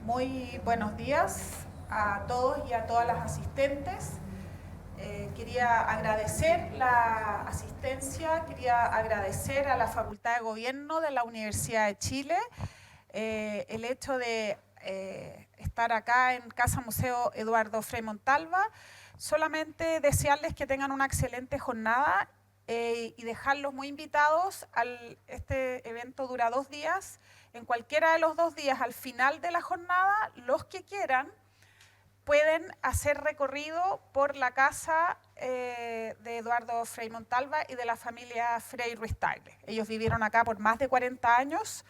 Muy buenos días a todos y a todas las asistentes. Quería agradecer la asistencia, quería agradecer a la Facultad de Gobierno de la Universidad de Chile el hecho de estar acá en Casa Museo Eduardo Frei Montalva. Solamente desearles que tengan una excelente jornada y dejarlos muy invitados. Este evento dura 2 días. En cualquiera de los 2 días, al final de la jornada, los que quieran pueden hacer recorrido por la casa de Eduardo Frei Montalva y de la familia Frei Ruiz Tagle. Ellos vivieron acá por más de 40 años,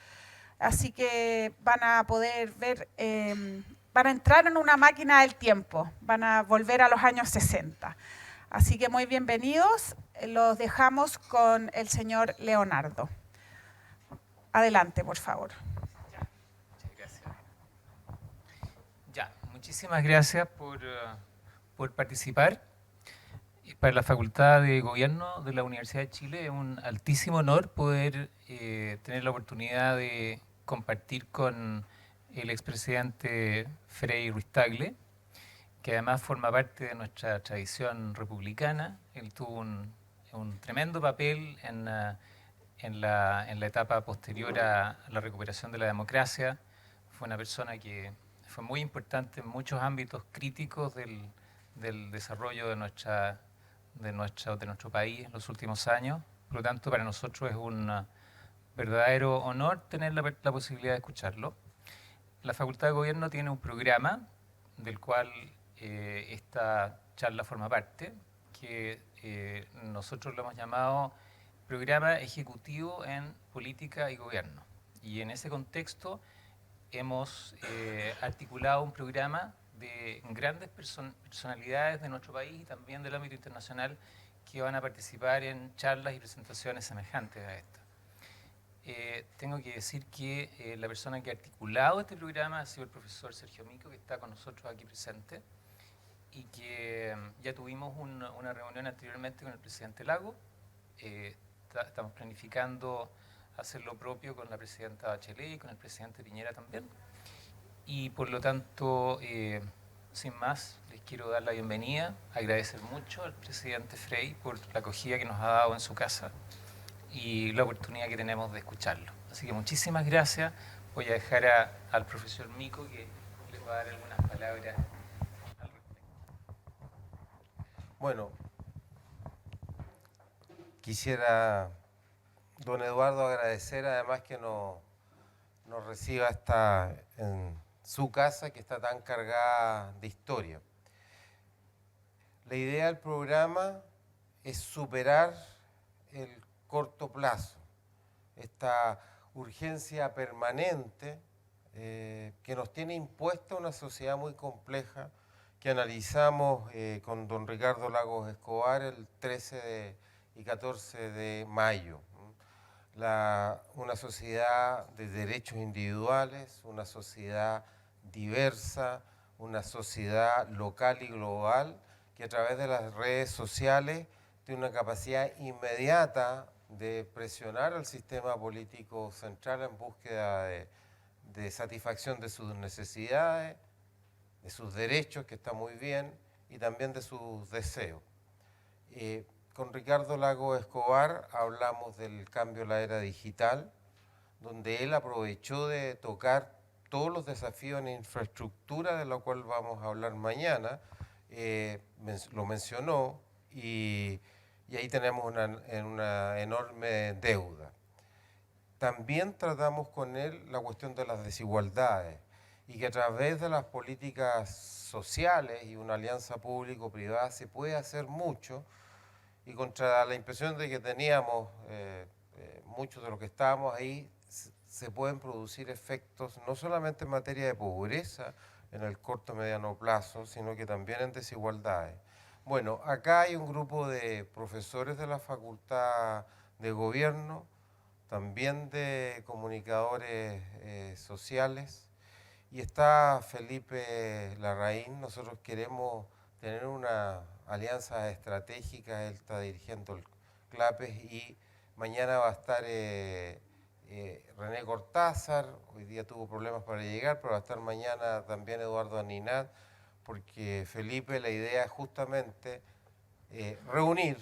así que van a poder ver, van a entrar en una máquina del tiempo, van a volver a los años 60. Así que muy bienvenidos, los dejamos con el señor Leonardo. Adelante, por favor. Muchas gracias. Muchísimas gracias por participar. Para la Facultad de Gobierno de la Universidad de Chile es un altísimo honor poder tener la oportunidad de compartir con el expresidente Frei Ruiz Tagle, que además forma parte de nuestra tradición republicana. Él tuvo un tremendo papel en la etapa posterior a la recuperación de la democracia. Fue una persona que fue muy importante en muchos ámbitos críticos del desarrollo de nuestro país en los últimos años. Por lo tanto, para nosotros es un verdadero honor tener la posibilidad de escucharlo. La Facultad de Gobierno tiene un programa del cual esta charla forma parte, que nosotros lo hemos llamado Programa Ejecutivo en Política y Gobierno. Y en ese contexto hemos articulado un programa de grandes personalidades de nuestro país y también del ámbito internacional que van a participar en charlas y presentaciones semejantes a esta. Tengo que decir que la persona que ha articulado este programa ha sido el profesor Sergio Mico, que está con nosotros aquí presente, y que ya tuvimos una reunión anteriormente con el presidente Lago. Estamos planificando hacer lo propio con la presidenta Bachelet y con el presidente Piñera también. Y por lo tanto, sin más, les quiero dar la bienvenida, agradecer mucho al presidente Frei por la acogida que nos ha dado en su casa y la oportunidad que tenemos de escucharlo. Así que muchísimas gracias. Voy a dejar al profesor Mico que les va a dar algunas palabras al respecto. Bueno, quisiera, don Eduardo, agradecer además que nos reciba en su casa, que está tan cargada de historia. La idea del programa es superar el corto plazo, esta urgencia permanente que nos tiene impuesta una sociedad muy compleja que analizamos con don Ricardo Lagos Escobar el 13 y 14 de mayo. Una sociedad de derechos individuales, una sociedad diversa, una sociedad local y global que a través de las redes sociales tiene una capacidad inmediata de presionar al sistema político central en búsqueda de satisfacción de sus necesidades, de sus derechos, que está muy bien, y también de sus deseos. Con Ricardo Lago Escobar hablamos del cambio a la era digital, donde él aprovechó de tocar todos los desafíos en infraestructura, de lo cual vamos a hablar mañana, lo mencionó, y ahí tenemos una enorme deuda. También tratamos con él la cuestión de las desigualdades y que a través de las políticas sociales y una alianza público-privada se puede hacer mucho, y contra la impresión de que teníamos muchos de los que estábamos ahí, se pueden producir efectos no solamente en materia de pobreza en el corto y mediano plazo, sino que también en desigualdades. Bueno, acá hay un grupo de profesores de la Facultad de Gobierno, también de comunicadores sociales, y está Felipe Larraín. Nosotros queremos tener una alianza estratégica. Él está dirigiendo el CLAPES y mañana va a estar René Cortázar, hoy día tuvo problemas para llegar, pero va a estar mañana también Eduardo Aninat, porque Felipe, la idea es justamente reunir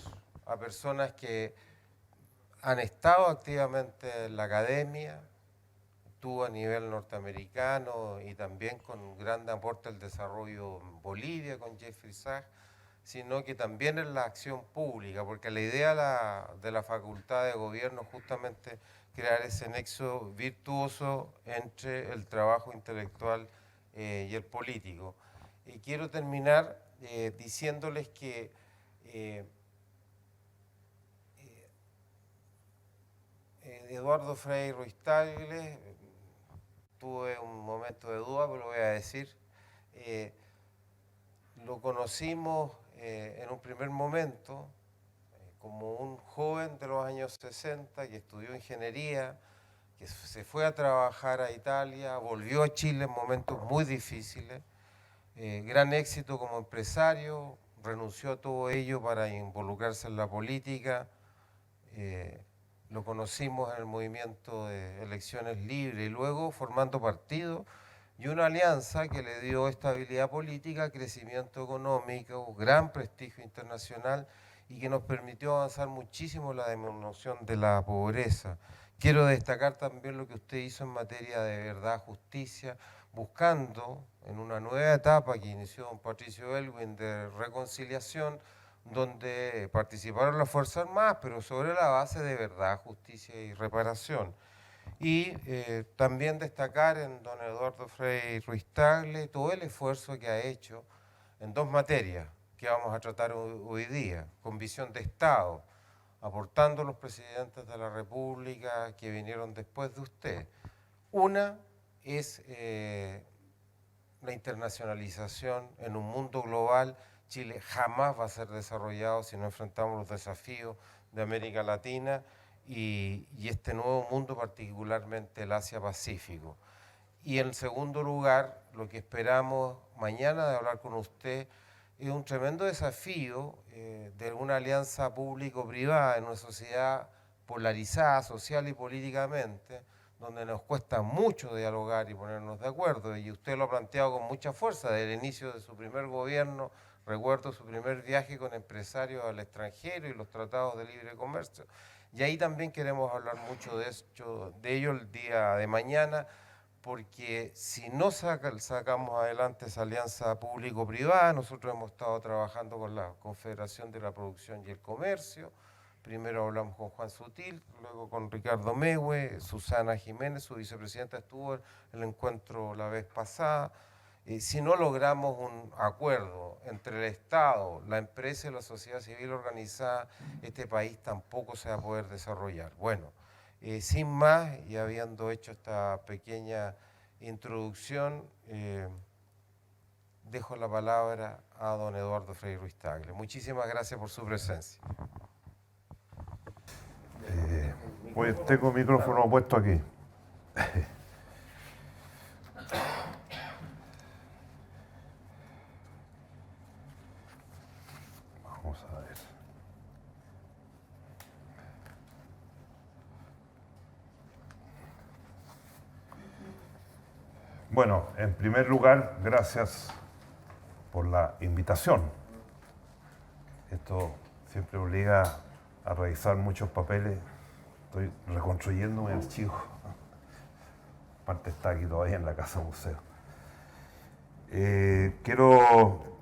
a personas que han estado activamente en la academia, estuvo a nivel norteamericano y también con gran aporte al desarrollo en Bolivia con Jeffrey Sachs, sino que también en la acción pública, porque la idea de la Facultad de Gobierno es justamente crear ese nexo virtuoso entre el trabajo intelectual y el político. Y quiero terminar diciéndoles que Eduardo Frei Ruiz Tagle, tuve un momento de duda, pero lo voy a decir, lo conocimos en un primer momento como un joven de los años 60 que estudió ingeniería, que se fue a trabajar a Italia, volvió a Chile en momentos muy difíciles, gran éxito como empresario, renunció a todo ello para involucrarse en la política. Lo conocimos en el movimiento de elecciones libres y luego formando partido y una alianza que le dio estabilidad política, crecimiento económico, gran prestigio internacional y que nos permitió avanzar muchísimo en la disminución de la pobreza. Quiero destacar también lo que usted hizo en materia de verdad, justicia, buscando en una nueva etapa que inició don Patricio Aylwin de reconciliación, donde participaron las Fuerzas Armadas, pero sobre la base de verdad, justicia y reparación. Y también destacar en don Eduardo Frei Ruiz Tagle todo el esfuerzo que ha hecho en dos materias que vamos a tratar hoy día, con visión de Estado, aportando los presidentes de la República que vinieron después de usted. Una es la internacionalización en un mundo global. Chile jamás va a ser desarrollado si no enfrentamos los desafíos de América Latina y este nuevo mundo, particularmente el Asia-Pacífico. Y en segundo lugar, lo que esperamos mañana de hablar con usted es un tremendo desafío de una alianza público-privada en una sociedad polarizada social y políticamente, donde nos cuesta mucho dialogar y ponernos de acuerdo, y usted lo ha planteado con mucha fuerza desde el inicio de su primer gobierno. Recuerdo su primer viaje con empresarios al extranjero y los tratados de libre comercio. Y ahí también queremos hablar mucho de ello el día de mañana, porque si no sacamos adelante esa alianza público-privada, nosotros hemos estado trabajando con la Confederación de la Producción y el Comercio. Primero hablamos con Juan Sutil, luego con Ricardo Mewe, Susana Jiménez, su vicepresidenta, estuvo en el encuentro la vez pasada. Si no logramos un acuerdo entre el Estado, la empresa y la sociedad civil organizada, este país tampoco se va a poder desarrollar. Bueno, sin más, y habiendo hecho esta pequeña introducción, dejo la palabra a don Eduardo Frei Ruiz Tagle. Muchísimas gracias por su presencia. Pues tengo el micrófono puesto aquí. Vamos a ver. Bueno, en primer lugar, gracias por la invitación. Esto siempre obliga a revisar muchos papeles. Estoy reconstruyendo mi archivo. Parte está aquí todavía en la casa museo. Quiero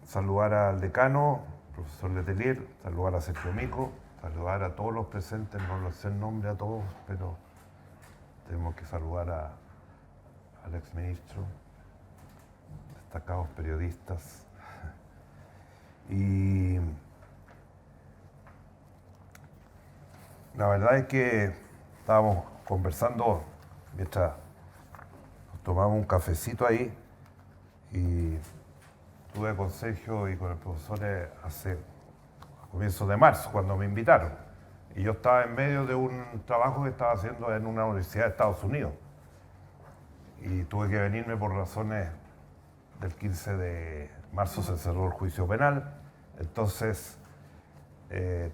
saludar al decano, profesor Letelier, saludar a Sergio Mico, saludar a todos los presentes, no lo sé el nombre a todos, pero tenemos que saludar al exministro, destacados periodistas. Y la verdad es que estábamos conversando mientras nos tomábamos un cafecito ahí y estuve con Sergio y con el profesor a comienzos de marzo, cuando me invitaron. Y yo estaba en medio de un trabajo que estaba haciendo en una universidad de Estados Unidos. Y tuve que venirme por razones del 15 de marzo, se cerró el juicio penal. Entonces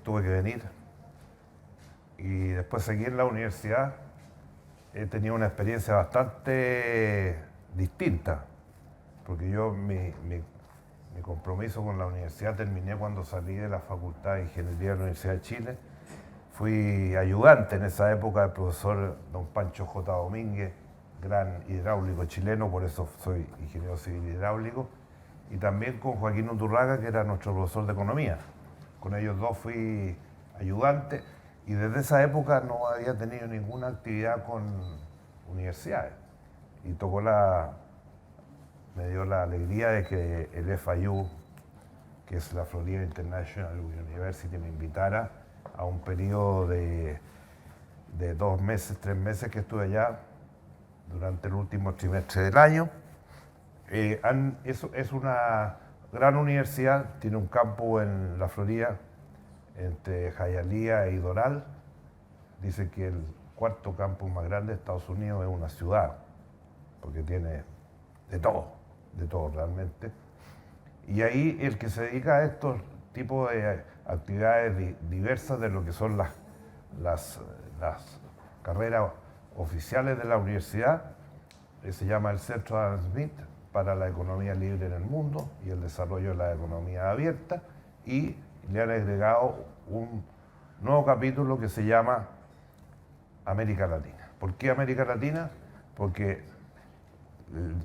tuve que venir. Y después seguí en la universidad, he tenido una experiencia bastante distinta, porque yo mi compromiso con la universidad terminé cuando salí de la Facultad de Ingeniería de la Universidad de Chile. Fui ayudante en esa época del profesor don Pancho J. Domínguez, gran hidráulico chileno, por eso soy ingeniero civil hidráulico, y también con Joaquín Undurraga, que era nuestro profesor de economía. Con ellos dos fui ayudante y desde esa época no había tenido ninguna actividad con universidades. Y me dio la alegría de que el FIU, que es la Florida International University, me invitara a un periodo de 2 meses, 3 meses que estuve allá durante el último trimestre del año. Es una gran universidad, tiene un campo en la Florida, entre Hialeah y Doral. Dice que el 4º campus más grande de Estados Unidos es una ciudad, porque tiene de todo realmente. Y ahí el que se dedica a estos tipos de actividades diversas de lo que son las carreras oficiales de la universidad, se llama el Centro Adam Smith para la economía libre en el mundo y el desarrollo de la economía abierta, y le han agregado un nuevo capítulo que se llama América Latina. ¿Por qué América Latina? Porque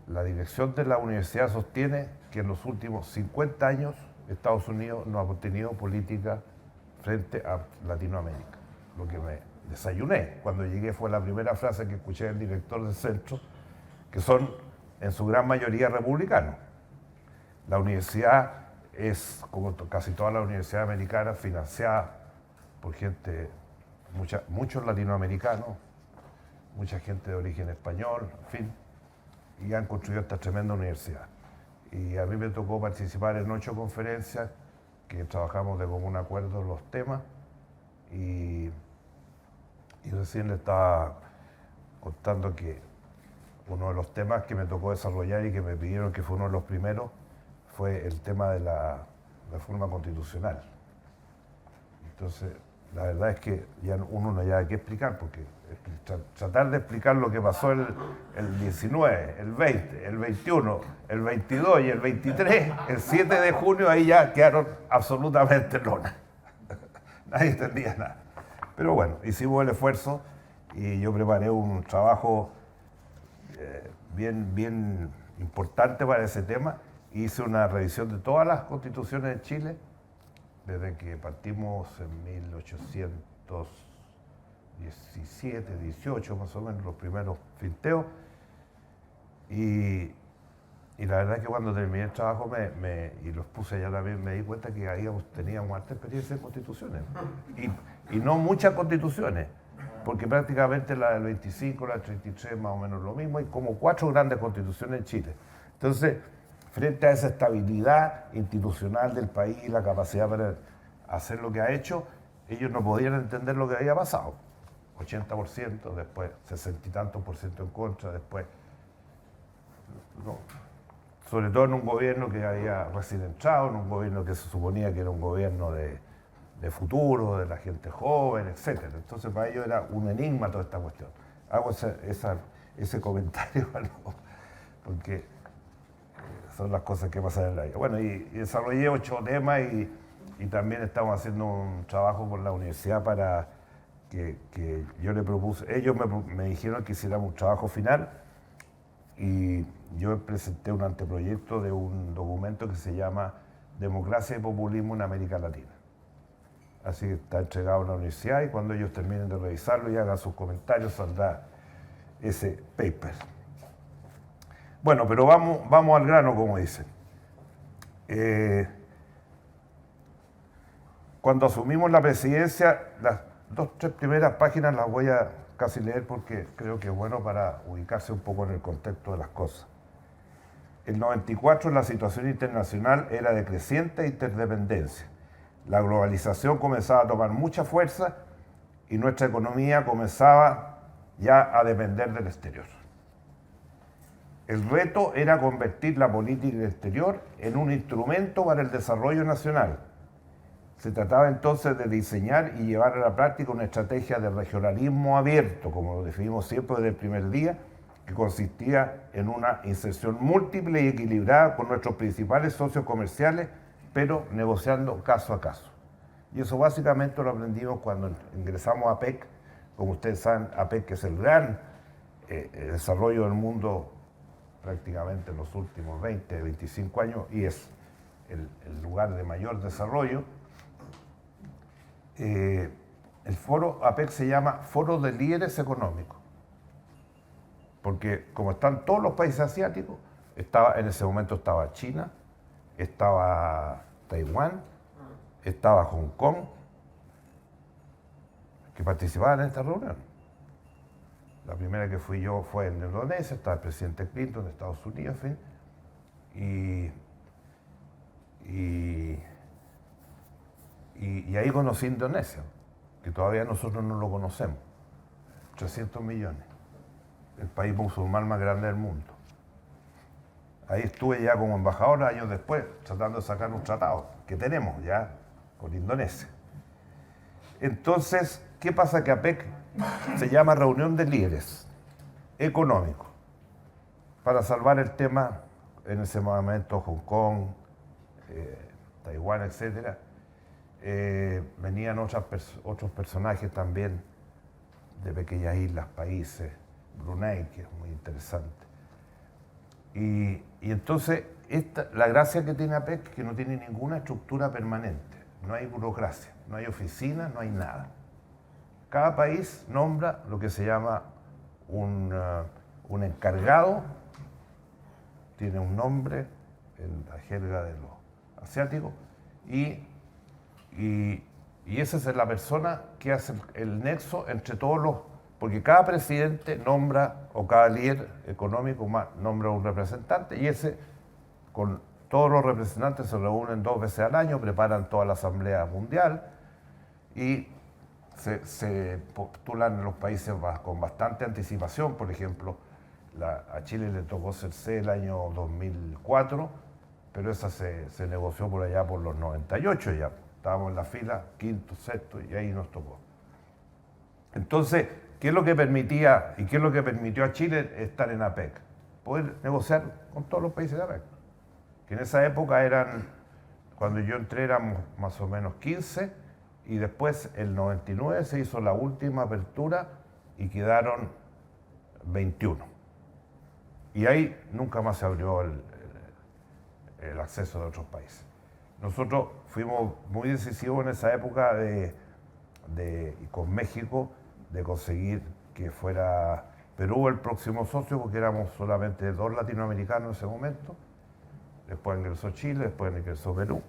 la dirección de la universidad sostiene que en los últimos 50 años Estados Unidos no ha tenido política frente a Latinoamérica. Lo que me desayuné cuando llegué fue la primera frase que escuché del director del centro, que son en su gran mayoría republicanos. La universidad es, como casi todas las universidades americanas, financiada por gente, muchos latinoamericanos, mucha gente de origen español, en fin, y han construido esta tremenda universidad. Y a mí me tocó participar en 8 conferencias que trabajamos de común acuerdo en los temas, y recién le estaba contando que uno de los temas que me tocó desarrollar y que me pidieron que fue uno de los primeros fue el tema de la reforma constitucional. Entonces, la verdad es que ya uno no hay que explicar, porque tratar de explicar lo que pasó el 19, el 20, el 21, el 22 y el 23, el 7 de junio, ahí ya quedaron absolutamente lonas. Nadie entendía nada. Pero bueno, hicimos el esfuerzo y yo preparé un trabajo bien importante para ese tema. Hice una revisión de todas las constituciones de Chile, desde que partimos en 1817, 18 más o menos, los primeros finteos. Y la verdad es que cuando terminé el trabajo y los puse allá también, me di cuenta que teníamos harta experiencia en constituciones. Y no muchas constituciones, porque prácticamente la del 25, la del 33 más o menos lo mismo, y como 4 grandes constituciones en Chile. Entonces, frente a esa estabilidad institucional del país y la capacidad para hacer lo que ha hecho, ellos no podían entender lo que había pasado. 80%, después 60 y tantos % en contra, después... No. Sobre todo en un gobierno que había recién entrado, en un gobierno que se suponía que era un gobierno de futuro, de la gente joven, etc. Entonces para ellos era un enigma toda esta cuestión. Hago ese comentario, porque son las cosas que pasan en la vida. Bueno, y desarrollé 8 temas y también estamos haciendo un trabajo con la universidad para que yo le propuse. Ellos me dijeron que hiciéramos un trabajo final y yo presenté un anteproyecto de un documento que se llama Democracia y Populismo en América Latina. Así que está entregado a la universidad y cuando ellos terminen de revisarlo y hagan sus comentarios saldrá ese paper. Bueno, pero vamos al grano, como dicen. Cuando asumimos la presidencia, las 2 o 3 primeras páginas las voy a casi leer porque creo que es bueno para ubicarse un poco en el contexto de las cosas. En el 94 la situación internacional era de creciente interdependencia. La globalización comenzaba a tomar mucha fuerza y nuestra economía comenzaba ya a depender del exterior. El reto era convertir la política exterior en un instrumento para el desarrollo nacional, Se trataba entonces de diseñar y llevar a la práctica una estrategia de regionalismo abierto, como lo definimos siempre desde el primer día, que consistía en una inserción múltiple y equilibrada con nuestros principales socios comerciales, pero negociando caso a caso. Y eso básicamente lo aprendimos cuando ingresamos a APEC. Como ustedes saben, APEC, que es el gran desarrollo del mundo prácticamente en los últimos 20, 25 años, y es el lugar de mayor desarrollo. El foro APEC se llama Foro de Líderes Económicos, porque como están todos los países asiáticos, en ese momento estaba China, estaba Taiwán, estaba Hong Kong, que participaban en esta reunión. La primera que fui yo fue en Indonesia, estaba el presidente Clinton de Estados Unidos, en fin, y ahí conocí Indonesia, que todavía nosotros no lo conocemos. 300 millones, el país musulmán más grande del mundo. Ahí estuve ya como embajador años después, tratando de sacar un tratado que tenemos ya con Indonesia. Entonces, ¿qué pasa? Que APEC se llama Reunión de Líderes Económicos, para salvar el tema en ese momento Hong Kong, Taiwán, etc. Venían otros personajes también de pequeñas islas, países, Brunei, que es muy interesante. Y entonces, la gracia que tiene APEC es que no tiene ninguna estructura permanente, no hay burocracia, no hay oficina, no hay nada. Cada país nombra lo que se llama un encargado, tiene un nombre en la jerga de los asiáticos, y esa es la persona que hace el nexo entre todos los... Porque cada presidente nombra, o cada líder económico nombra un representante, y ese, con todos los representantes, se reúnen 2 veces al año, preparan toda la Asamblea Mundial, y se postulan en los países con bastante anticipación. Por ejemplo, a Chile le tocó ser sede el año 2004, pero esa se negoció por allá por los 98 ya. Estábamos en la fila, quinto, sexto, y ahí nos tocó. Entonces, ¿qué es lo que permitía y qué es lo que permitió a Chile estar en APEC? Poder negociar con todos los países de APEC. Que en esa época cuando yo entré éramos más o menos 15, y después el 99 se hizo la última apertura y quedaron 21. Y ahí nunca más se abrió el acceso de otros países. Nosotros fuimos muy decisivos en esa época con México, de conseguir que fuera Perú el próximo socio, porque éramos solamente 2 latinoamericanos en ese momento. Después ingresó Chile, después ingresó Perú.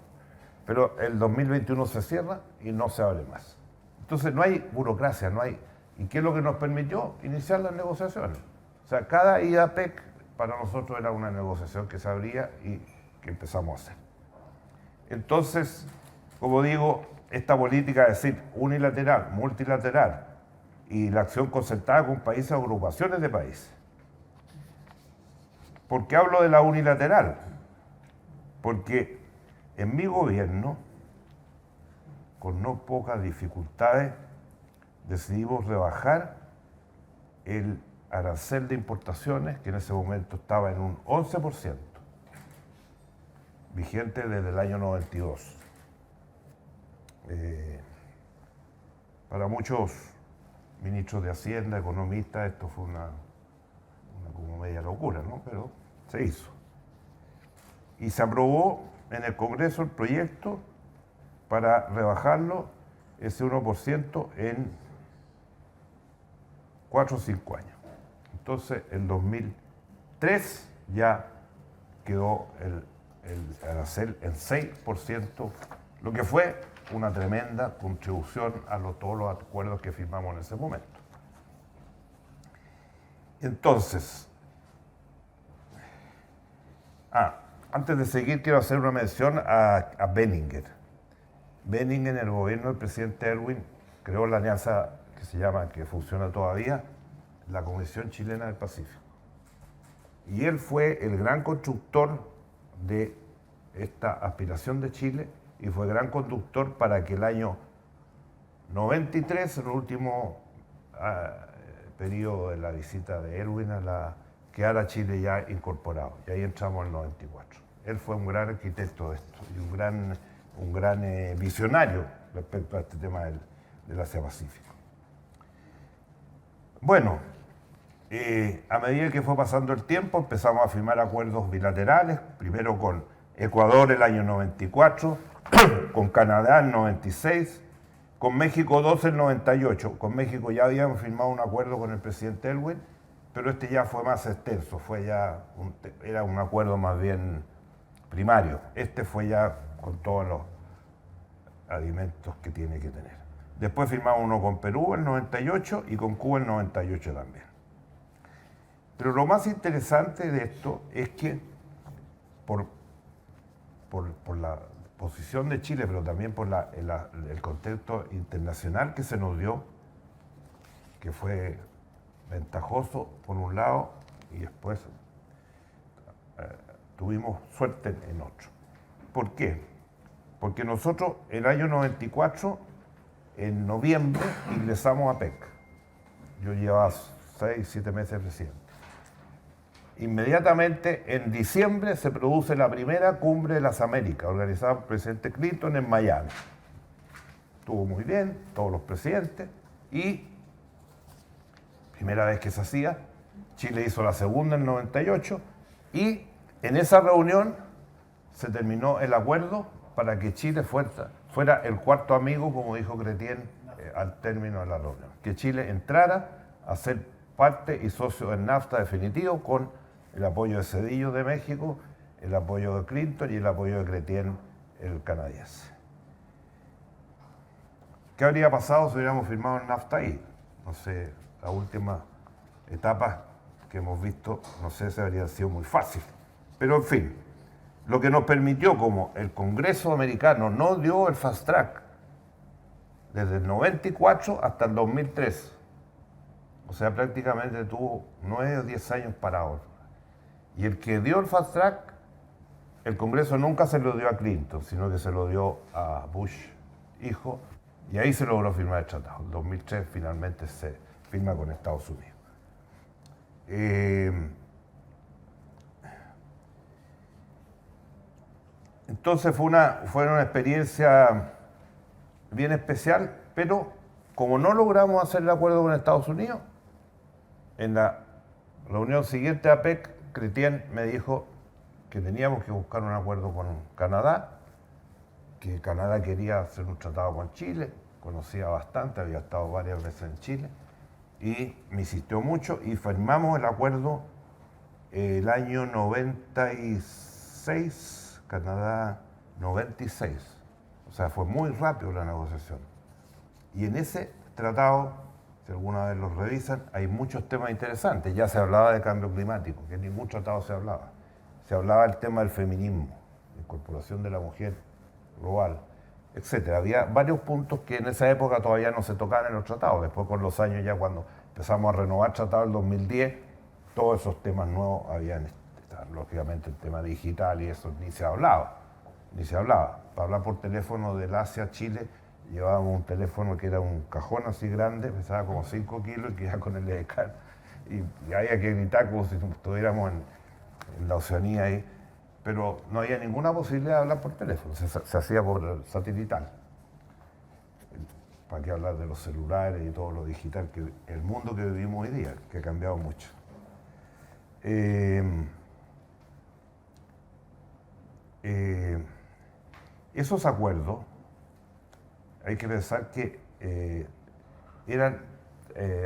Pero el 2021 se cierra y no se abre más. Entonces no hay burocracia, no hay... ¿Y qué es lo que nos permitió? Iniciar las negociaciones. O sea, cada IAPEC para nosotros era una negociación que se abría y que empezamos a hacer. Entonces, como digo, esta política, es decir, unilateral, multilateral, y la acción concertada con países o agrupaciones de países. ¿Por qué hablo de la unilateral? Porque en mi gobierno, con no pocas dificultades, decidimos rebajar el arancel de importaciones, que en ese momento estaba en un 11%, vigente desde el año 92. Para muchos ministros de Hacienda, economistas, esto fue una como media locura, ¿no? Pero se hizo. Y se aprobó en el Congreso el proyecto para rebajarlo ese 1% en 4 o 5 años. Entonces, en 2003 ya quedó el arancel en 6%, lo que fue una tremenda contribución a todos los acuerdos que firmamos en ese momento. Entonces, antes de seguir, quiero hacer una mención a Benninger. Benninger, en el gobierno del presidente Erwin, creó la alianza que funciona todavía, la Comisión Chilena del Pacífico. Y él fue el gran constructor de esta aspiración de Chile y fue gran conductor para que el año 93, el último periodo de la visita de Elwin, quedara Chile ya incorporado. Y ahí entramos al 94. Él fue un gran arquitecto de esto y un gran visionario respecto a este tema del Asia-Pacífico. Bueno, a medida que fue pasando el tiempo empezamos a firmar acuerdos bilaterales, primero con Ecuador el año 94, con Canadá el 96, con México 2 el 98. Con México ya habíamos firmado un acuerdo con el presidente Elwin, pero este ya fue más extenso, era un acuerdo más bien primario. Este fue ya con todos los alimentos que tiene que tener. Después firmamos uno con Perú el 98 y con Cuba el 98 también. Pero lo más interesante de esto es que por la posición de Chile, pero también por el contexto internacional que se nos dio, que fue ventajoso por un lado y después tuvimos suerte en otro. ¿Por qué? Porque nosotros el año 94, en noviembre, ingresamos a PEC. Yo llevaba 6, 7 meses de presidente. Inmediatamente, en diciembre, se produce la primera cumbre de las Américas, organizada por el presidente Clinton en Miami. Estuvo muy bien, todos los presidentes, y primera vez que se hacía, Chile hizo la segunda en 98, y en esa reunión se terminó el acuerdo para que Chile fuera el cuarto amigo, como dijo Cretien al término de la reunión, que Chile entrara a ser parte y socio del NAFTA definitivo con el apoyo de Zedillo de México, el apoyo de Clinton y el apoyo de Cretien, el canadiense. ¿Qué habría pasado si hubiéramos firmado el NAFTA ahí? No sé, la última etapa que hemos visto, no sé si habría sido muy fácil. Pero en fin, lo que nos permitió, como el Congreso americano no dio el fast track desde el 94 hasta el 2003, o sea, prácticamente tuvo 9 o 10 años parado. Y el que dio el fast track, el Congreso nunca se lo dio a Clinton, sino que se lo dio a Bush, hijo, y ahí se logró firmar el tratado. En 2003 finalmente se firma con Estados Unidos. Entonces fue una experiencia bien especial, pero como no logramos hacer el acuerdo con Estados Unidos, en la reunión siguiente a PEC, Cretien me dijo que teníamos que buscar un acuerdo con Canadá, que Canadá quería hacer un tratado con Chile, conocía bastante, había estado varias veces en Chile, y me insistió mucho y firmamos el acuerdo el año 96, Canadá 96. O sea, fue muy rápido la negociación. Y en ese tratado, si alguna vez lo revisan, hay muchos temas interesantes. Ya se hablaba de cambio climático, que en ningún tratado se hablaba. Se hablaba del tema del feminismo, la incorporación de la mujer global, etc. Había varios puntos que en esa época todavía no se tocaban en los tratados. Después, con los años, ya cuando empezamos a renovar tratados en 2010, todos esos temas nuevos habían, lógicamente el tema digital y eso ni se hablaba. Para hablar por teléfono del Asia a Chile, llevábamos un teléfono que era un cajón así grande, pesaba como 5 kilos y que iba con el EDECAN. Y había que gritar como si estuviéramos en la Oceanía ahí. Pero no había ninguna posibilidad de hablar por teléfono, se hacía por satelital. ¿Para qué hablar de los celulares y todo lo digital, que el mundo que vivimos hoy día, que ha cambiado mucho? Esos acuerdos, hay que pensar que eran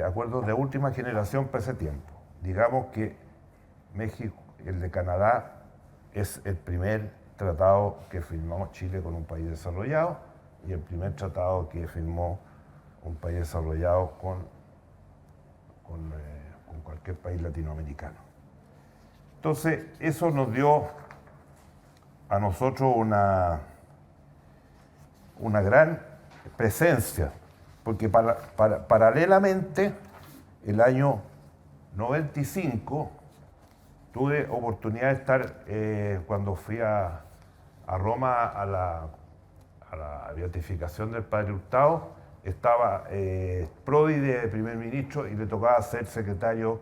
acuerdos de última generación para ese tiempo. Digamos que México, el de Canadá, es el primer tratado que firmó Chile con un país desarrollado y el primer tratado que firmó un país desarrollado con cualquier país latinoamericano. Entonces, eso nos dio a nosotros una gran presencia, porque paralelamente, el año 95, tuve oportunidad de estar, cuando fui a Roma a la beatificación del padre Hurtado, estaba Prodi de primer ministro y le tocaba ser secretario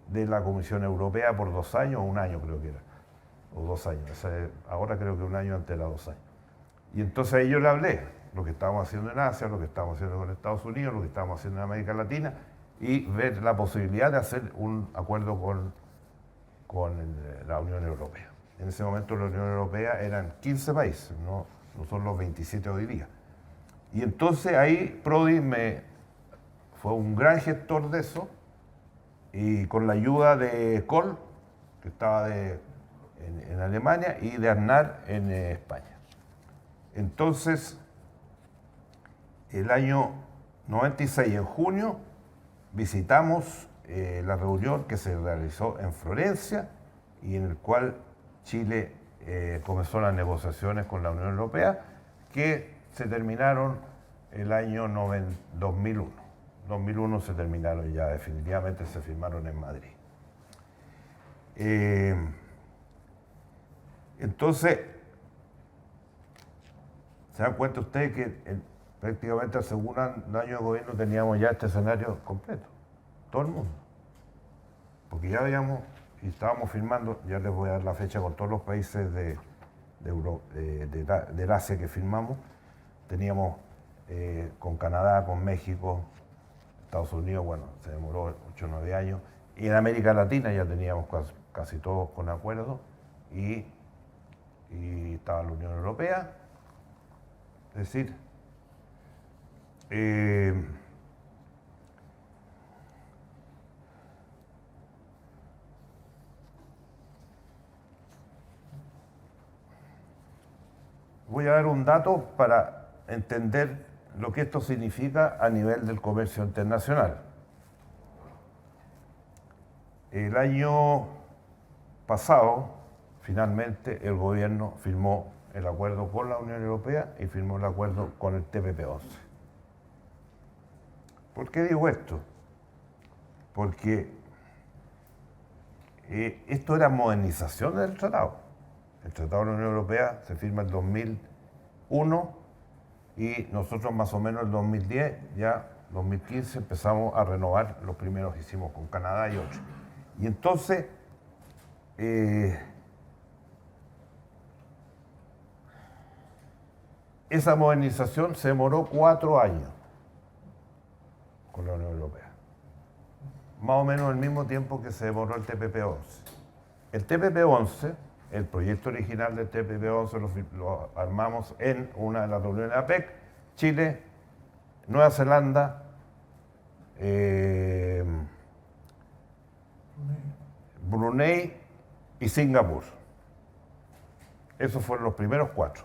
de la Comisión Europea por 2 años, o 1 año creo que era, o 2 años, ahora creo que 1 año antes era 2 años. Y entonces ahí yo le hablé, lo que estábamos haciendo en Asia, lo que estábamos haciendo con Estados Unidos, lo que estábamos haciendo en América Latina, y ver la posibilidad de hacer un acuerdo con la Unión Europea. En ese momento la Unión Europea eran 15 países, no son los 27 hoy día. Y entonces ahí Prodi fue un gran gestor de eso, y con la ayuda de Kohl, que estaba en Alemania, y de Aznar en España. Entonces, el año 96, en junio, visitamos la reunión que se realizó en Florencia y en el cual Chile comenzó las negociaciones con la Unión Europea, que se terminaron el año 2001. 2001 se terminaron ya, definitivamente se firmaron en Madrid. Entonces, se dan cuenta ustedes que prácticamente al segundo año de gobierno teníamos ya este escenario completo, todo el mundo. Porque ya habíamos, y estábamos firmando, ya les voy a dar la fecha con todos los países del Asia que firmamos. Teníamos con Canadá, con México, Estados Unidos, bueno, se demoró 8 o 9 años. Y en América Latina ya teníamos casi todos con acuerdo. Y estaba la Unión Europea. Es decir, voy a dar un dato para entender lo que esto significa a nivel del comercio internacional. El año pasado, finalmente, el gobierno firmó el acuerdo con la Unión Europea y firmó el acuerdo con el TPP-11. ¿Por qué digo esto? Porque esto era modernización del tratado. El tratado de la Unión Europea se firma en 2001 y nosotros más o menos en 2010, ya 2015, empezamos a renovar. Los primeros hicimos con Canadá y otros. Y entonces, esa modernización se demoró 4 años con la Unión Europea. Más o menos el mismo tiempo que se demoró el TPP-11. El TPP-11, el proyecto original del TPP-11 lo armamos en una de las reuniones de APEC, Chile, Nueva Zelanda, Brunei y Singapur. Esos fueron los primeros 4.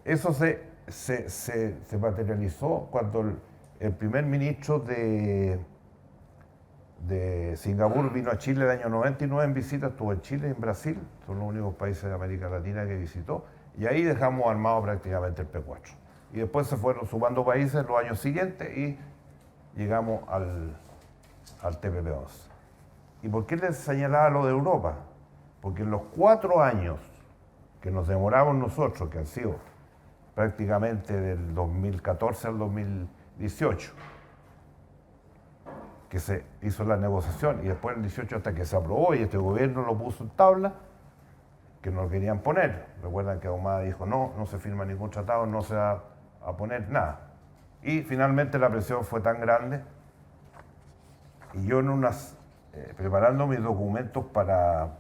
Eso se materializó cuando el primer ministro de Singapur vino a Chile el año 99 en visita, estuvo en Chile y en Brasil, son los únicos países de América Latina que visitó, y ahí dejamos armado prácticamente el P4. Y después se fueron sumando países los años siguientes y llegamos al TPP-11. ¿Y por qué les señalaba lo de Europa? Porque en los 4 años que nos demoramos nosotros, que han sido prácticamente del 2014 al 2018, que se hizo la negociación y después en el 18 hasta que se aprobó y este gobierno lo puso en tabla, que no lo querían poner. Recuerdan que Ahumada dijo no se firma ningún tratado, no se va a poner nada. Y finalmente la presión fue tan grande y yo preparando mis documentos para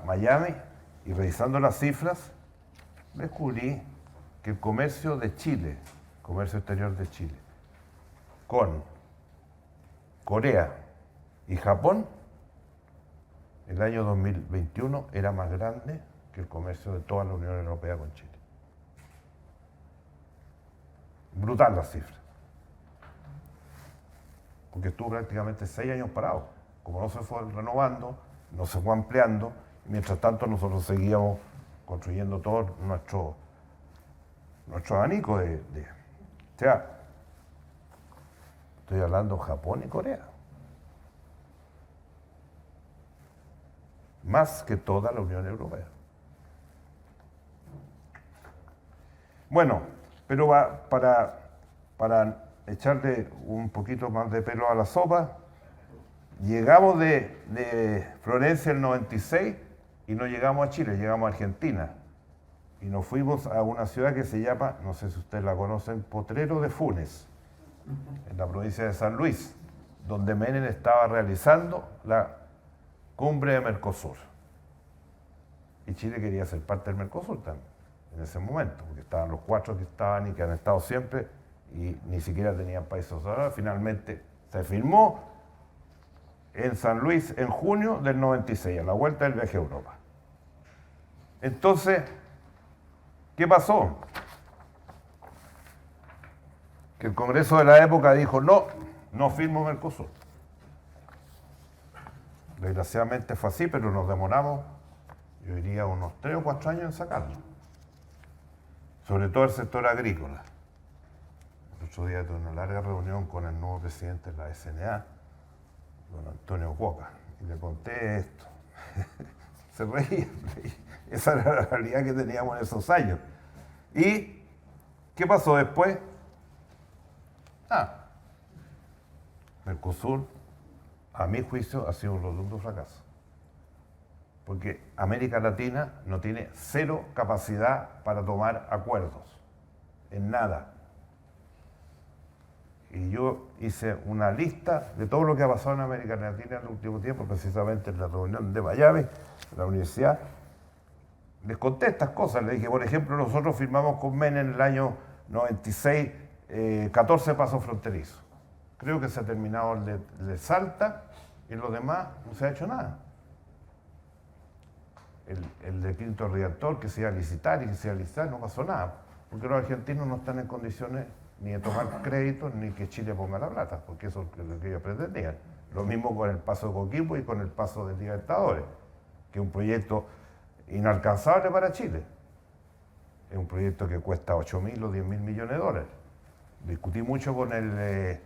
Miami y revisando las cifras, descubrí que el comercio de Chile, comercio exterior de Chile, con Corea y Japón, el año 2021 era más grande que el comercio de toda la Unión Europea con Chile. Brutal la cifra. Porque estuvo prácticamente 6 años parado. Como no se fue renovando, no se fue ampliando, y mientras tanto nosotros seguíamos construyendo todo nuestro abanico de... O sea, estoy hablando de Japón y Corea. Más que toda la Unión Europea. Bueno, Pero para echarle un poquito más de pelo a la sopa, llegamos de Florencia el 96 y no llegamos a Chile, llegamos a Argentina. Y nos fuimos a una ciudad que se llama, no sé si ustedes la conocen, Potrero de Funes, en la provincia de San Luis, donde Menem estaba realizando la cumbre de Mercosur. Y Chile quería ser parte del Mercosur también, en ese momento, porque estaban los 4 que estaban y que han estado siempre, y ni siquiera tenían países asociados. Finalmente se firmó en San Luis en junio del 96, a la vuelta del viaje a Europa. Entonces, ¿qué pasó? Que el Congreso de la época dijo, no firmo Mercosur. Desgraciadamente fue así, pero nos demoramos, yo diría, unos 3 o 4 años en sacarlo. Sobre todo el sector agrícola. El otro día tuve una larga reunión con el nuevo presidente de la SNA, don Antonio Coca, y le conté esto. Se reía. Esa era la realidad que teníamos en esos años. ¿Y qué pasó después? Mercosur, a mi juicio, ha sido un rotundo fracaso. Porque América Latina no tiene 0 capacidad para tomar acuerdos, en nada. Y yo hice una lista de todo lo que ha pasado en América Latina en el último tiempo, precisamente en la reunión de Miami, en la universidad. Les conté estas cosas, les dije, por ejemplo, nosotros firmamos con Menem en el año 96 14 pasos fronterizos. Creo que se ha terminado el de Salta y en los demás no se ha hecho nada. El de Quinto Redactor, que se iba a licitar y que se iba a licitar, no pasó nada, porque los argentinos no están en condiciones ni de tomar créditos ni que Chile ponga la plata, porque eso es lo que ellos pretendían. Lo mismo con el paso de Coquimbo y con el paso de Libertadores, que es un proyecto inalcanzable para Chile. Es un proyecto que cuesta 8.000 o 10.000 millones de dólares. Discutí mucho con el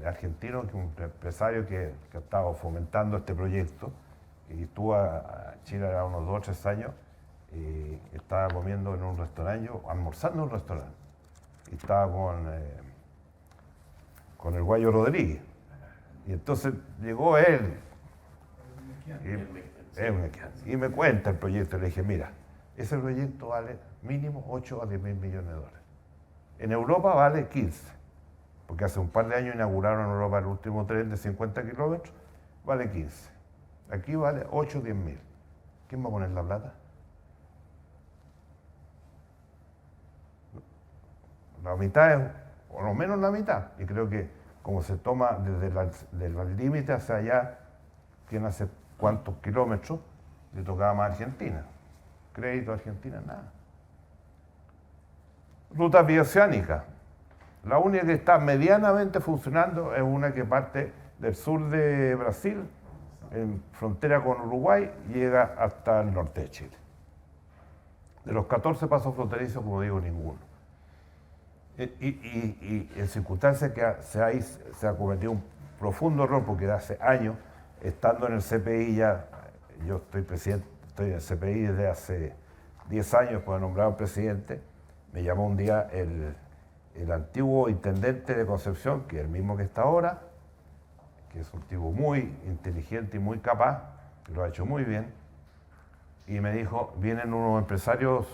argentino, que es un empresario que ha estado fomentando este proyecto, y estuvo a Chile hace unos 2 o 3 años, y estaba comiendo en un restaurante, almorzando en un restaurante, y estaba con el Guayo Rodríguez. Y entonces llegó él, y me cuenta el proyecto, y le dije, mira, ese proyecto vale mínimo 8 a 10.000 millones de dólares. En Europa vale 15, porque hace un par de años inauguraron en Europa el último tren de 50 kilómetros, vale 15. Aquí vale 8 o 10.000. ¿Quién va a poner la plata? La mitad, o lo menos la mitad. Y creo que como se toma desde el límite hacia allá, ¿quién hace cuántos kilómetros? Le tocaba más a Argentina. Crédito a Argentina, nada. Ruta bioceánica. La única que está medianamente funcionando es una que parte del sur de Brasil, en frontera con Uruguay, llega hasta el norte de Chile. De los 14 pasos fronterizos, como digo, ninguno. Y en circunstancias que se ha cometido un profundo error, porque hace años, estando en el CPI ya, yo estoy en el CPI desde hace 10 años, cuando nombraron presidente, me llamó un día el antiguo intendente de Concepción, que es el mismo que está ahora, que es un tipo muy inteligente y muy capaz, que lo ha hecho muy bien, y me dijo, vienen unos empresarios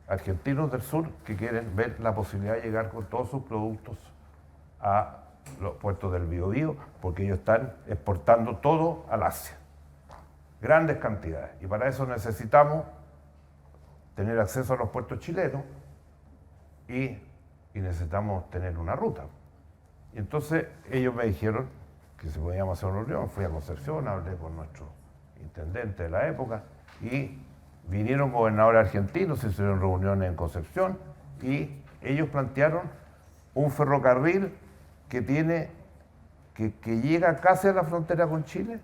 argentinos del sur que quieren ver la posibilidad de llegar con todos sus productos a los puertos del Biobío, porque ellos están exportando todo al Asia, grandes cantidades, y para eso necesitamos tener acceso a los puertos chilenos y necesitamos tener una ruta. Y entonces ellos me dijeron que si podíamos hacer una reunión, fui a Concepción, hablé con nuestro intendente de la época, y vinieron gobernadores argentinos, se hicieron reuniones en Concepción, y ellos plantearon un ferrocarril que llega casi a la frontera con Chile,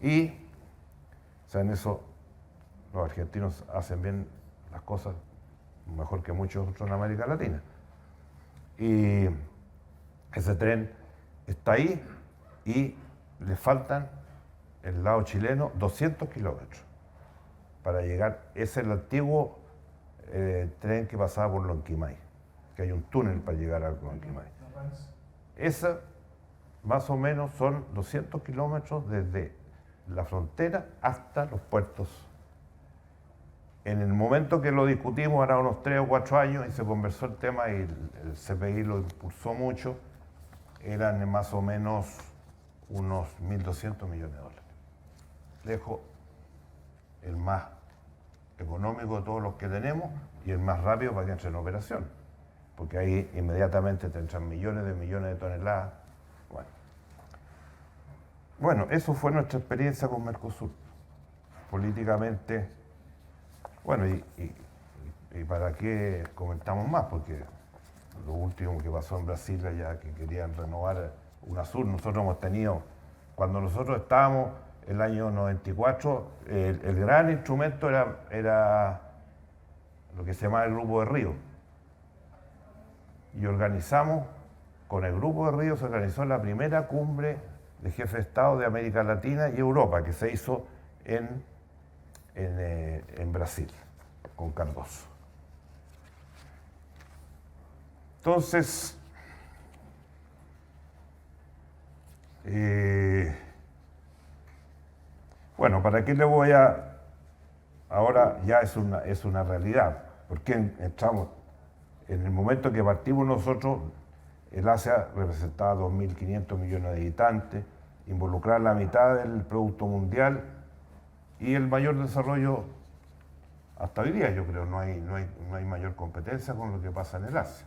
y o sea, en eso los argentinos hacen bien las cosas mejor que muchos otros en América Latina. Y ese tren está ahí y le faltan, el lado chileno, 200 kilómetros para llegar. Es el antiguo tren que pasaba por Lonquimay, que hay un túnel para llegar a Lonquimay. Esa, más o menos, son 200 kilómetros desde la frontera hasta los puertos. En el momento que lo discutimos, ahora unos 3 o 4 años, y se conversó el tema y el CPI lo impulsó mucho, eran más o menos unos 1.200 millones de dólares. Lejos el más económico de todos los que tenemos y el más rápido para que entre en operación, porque ahí inmediatamente te entran millones de toneladas. Bueno, eso fue nuestra experiencia con Mercosur. Políticamente, bueno, y para qué comentamos más, porque lo último que pasó en Brasil, ya que querían renovar UNASUR, nosotros hemos tenido, cuando nosotros estábamos el año 94, el gran instrumento era lo que se llamaba el Grupo de Río. Y organizamos, con el Grupo de Río se organizó la primera cumbre de jefes de Estado de América Latina y Europa, que se hizo en Brasil, con Cardoso. Entonces, bueno, ¿para qué le voy a...? Ahora ya es una realidad, porque entramos, en el momento que partimos nosotros, el Asia representaba 2.500 millones de habitantes, involucrar la mitad del Producto Mundial y el mayor desarrollo hasta hoy día, yo creo, no hay mayor competencia con lo que pasa en el Asia.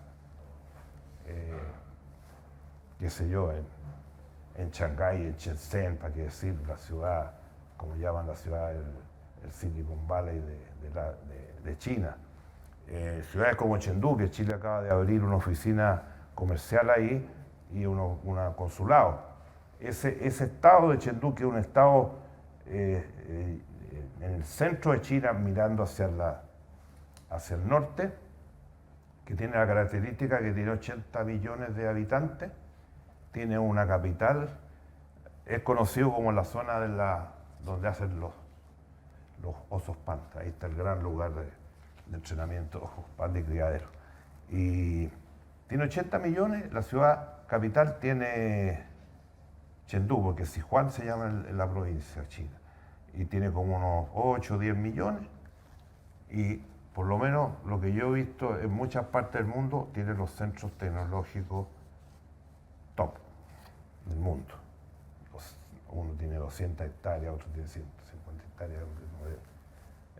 Qué sé yo, en Shanghái, en Shenzhen, para qué decir, la ciudad, como llaman la ciudad, el Silicon Valley de China. Ciudades como Chengdu, que Chile acaba de abrir una oficina comercial ahí y un consulado. Ese estado de Chengdu, que es un estado en el centro de China, mirando hacia el norte, que tiene la característica que tiene 80 millones de habitantes, tiene una capital, es conocido como la zona donde hacen los osos panda. Ahí está el gran lugar de entrenamiento de osos panda y criadero. Y tiene 80 millones, la ciudad capital tiene Chengdu, porque Sichuan se llama la provincia china, y tiene como unos 8 o 10 millones, y por lo menos lo que yo he visto en muchas partes del mundo, tiene los centros tecnológicos top del mundo. Uno tiene 200 hectáreas, otro tiene 150 hectáreas.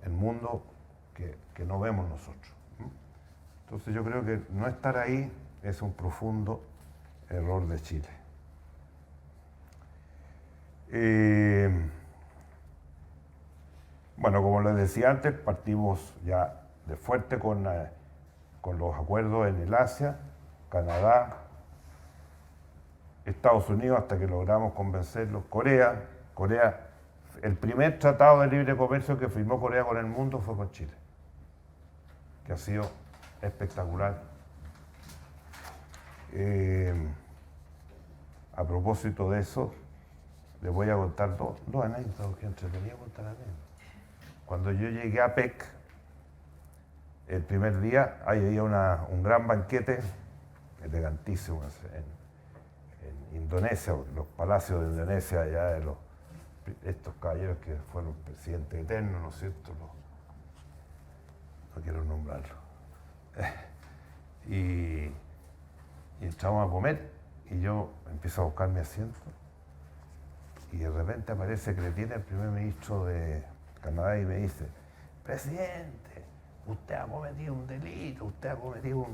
El mundo que no vemos nosotros. Entonces yo creo que no estar ahí es un profundo error de Chile. Bueno, como les decía antes, partimos ya de fuerte con los acuerdos en el Asia, Canadá, Estados Unidos, hasta que logramos convencerlos, Corea, el primer tratado de libre comercio que firmó Corea con el mundo fue con Chile, que ha sido espectacular. A propósito de eso, les voy a contar dos anécdotas que entretenía contar anécdotas. Cuando yo llegué a PEC, el primer día, ahí había un gran banquete, elegantísimo, en Indonesia, los palacios de Indonesia, allá de estos caballeros que fueron presidentes eternos, ¿no es cierto? No quiero nombrarlo. Y entramos a comer y yo empiezo a buscar mi asiento y de repente aparece Cretien, el primer ministro de Canadá, y me dice: presidente, usted ha cometido un delito, usted ha cometido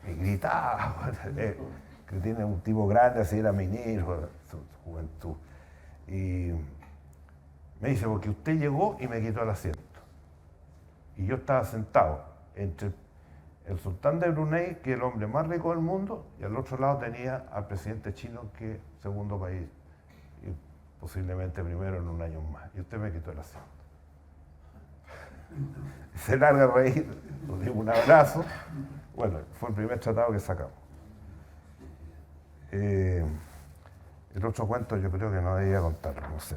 y gritaba. Cretien es un tipo grande, así era ministro de su juventud. Y me dice: porque usted llegó y me quitó el asiento. Y yo estaba sentado entre el sultán de Brunei, que es el hombre más rico del mundo, y al otro lado tenía al presidente chino, que es segundo país, y posiblemente primero en un año más. Y usted me quitó el asiento. Se larga a reír, nos dimos un abrazo. Bueno, fue el primer tratado que sacamos. El otro cuento yo creo que no debía contarlo, no sé.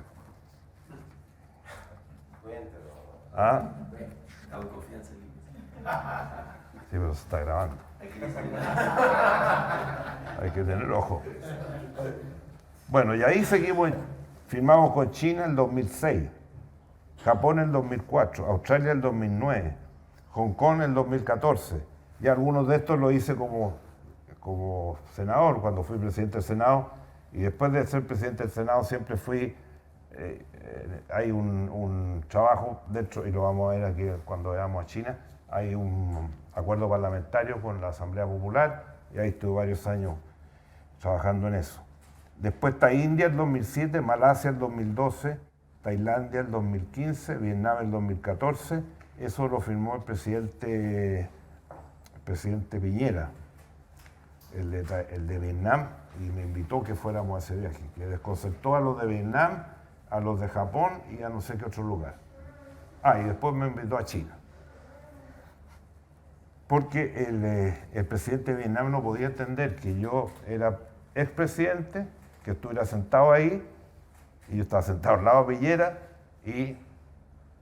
Cuéntelo. ¿Ah? Estaba en confianza. Sí, pero se está grabando. Hay que tener ojo. Bueno, y ahí seguimos, firmamos con China en el 2006, Japón en el 2004, Australia en el 2009, Hong Kong en el 2014. Y algunos de estos lo hice como senador, cuando fui presidente del Senado. Y después de ser presidente del Senado siempre fui, hay un trabajo dentro, y lo vamos a ver aquí cuando veamos a China, hay un acuerdo parlamentario con la Asamblea Popular, y ahí estuve varios años trabajando en eso. Después está India en 2007, Malasia en 2012, Tailandia en 2015, Vietnam en 2014. Eso lo firmó el presidente Piñera, el de Vietnam, y me invitó que fuéramos a ese viaje, que desconcertó a los de Vietnam, a los de Japón y a no sé qué otro lugar. Y después me invitó a China. Porque el presidente de Vietnam no podía entender que yo era expresidente, que estuviera sentado ahí, y yo estaba sentado al lado de Piñera, y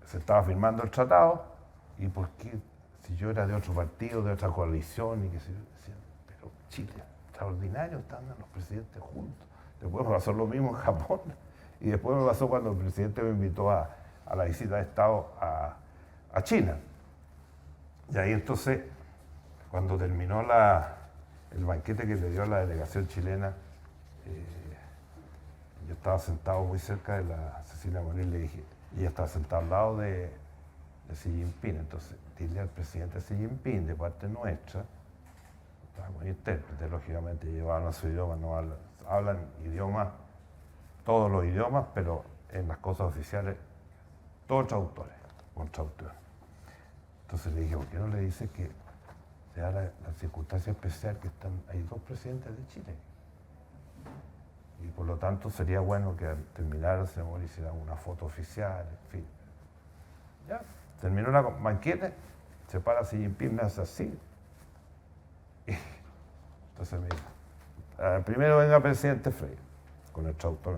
se estaba firmando el tratado, y por qué, si yo era de otro partido, de otra coalición, y que se decían, pero Chile, extraordinario, están los presidentes juntos. Después me pasó lo mismo en Japón, y después me pasó cuando el presidente me invitó a la visita de Estado a China. Y ahí entonces, cuando terminó el banquete que le dio a la delegación chilena, yo estaba sentado muy cerca de la Cecilia Morel, le dije, y ella estaba sentada al lado de Xi Jinping. Entonces, dile al presidente Xi Jinping, de parte nuestra, estamos intérpretes, lógicamente, llevaban a su idioma, no hablan idiomas, todos los idiomas, pero en las cosas oficiales, todos traductores, con traductores. Entonces le dije, ¿por qué no le dice que se da la circunstancia especial que hay dos presidentes de Chile? Y por lo tanto sería bueno que al terminar la ceremonia hicieran una foto oficial, en fin. Ya, terminó la banquete, se para Xi Jinping, me hace así. Y entonces me dijo, primero venga presidente Frey, con el traductor.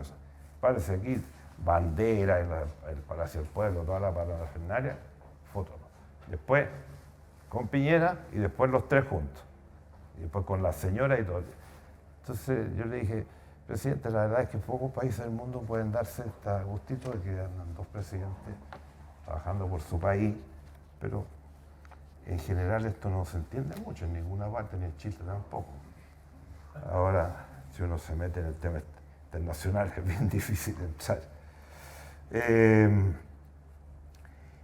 Párese aquí, bandera, el Palacio del Pueblo, toda la parafernalia, foto. Después con Piñera y después los tres juntos. Y después con la señora y todo. Entonces yo le dije, presidente, la verdad es que pocos países del mundo pueden darse este gustito de que andan dos presidentes trabajando por su país, pero en general esto no se entiende mucho en ninguna parte, ni en Chile tampoco. Ahora, si uno se mete en el tema internacional, es bien difícil entrar.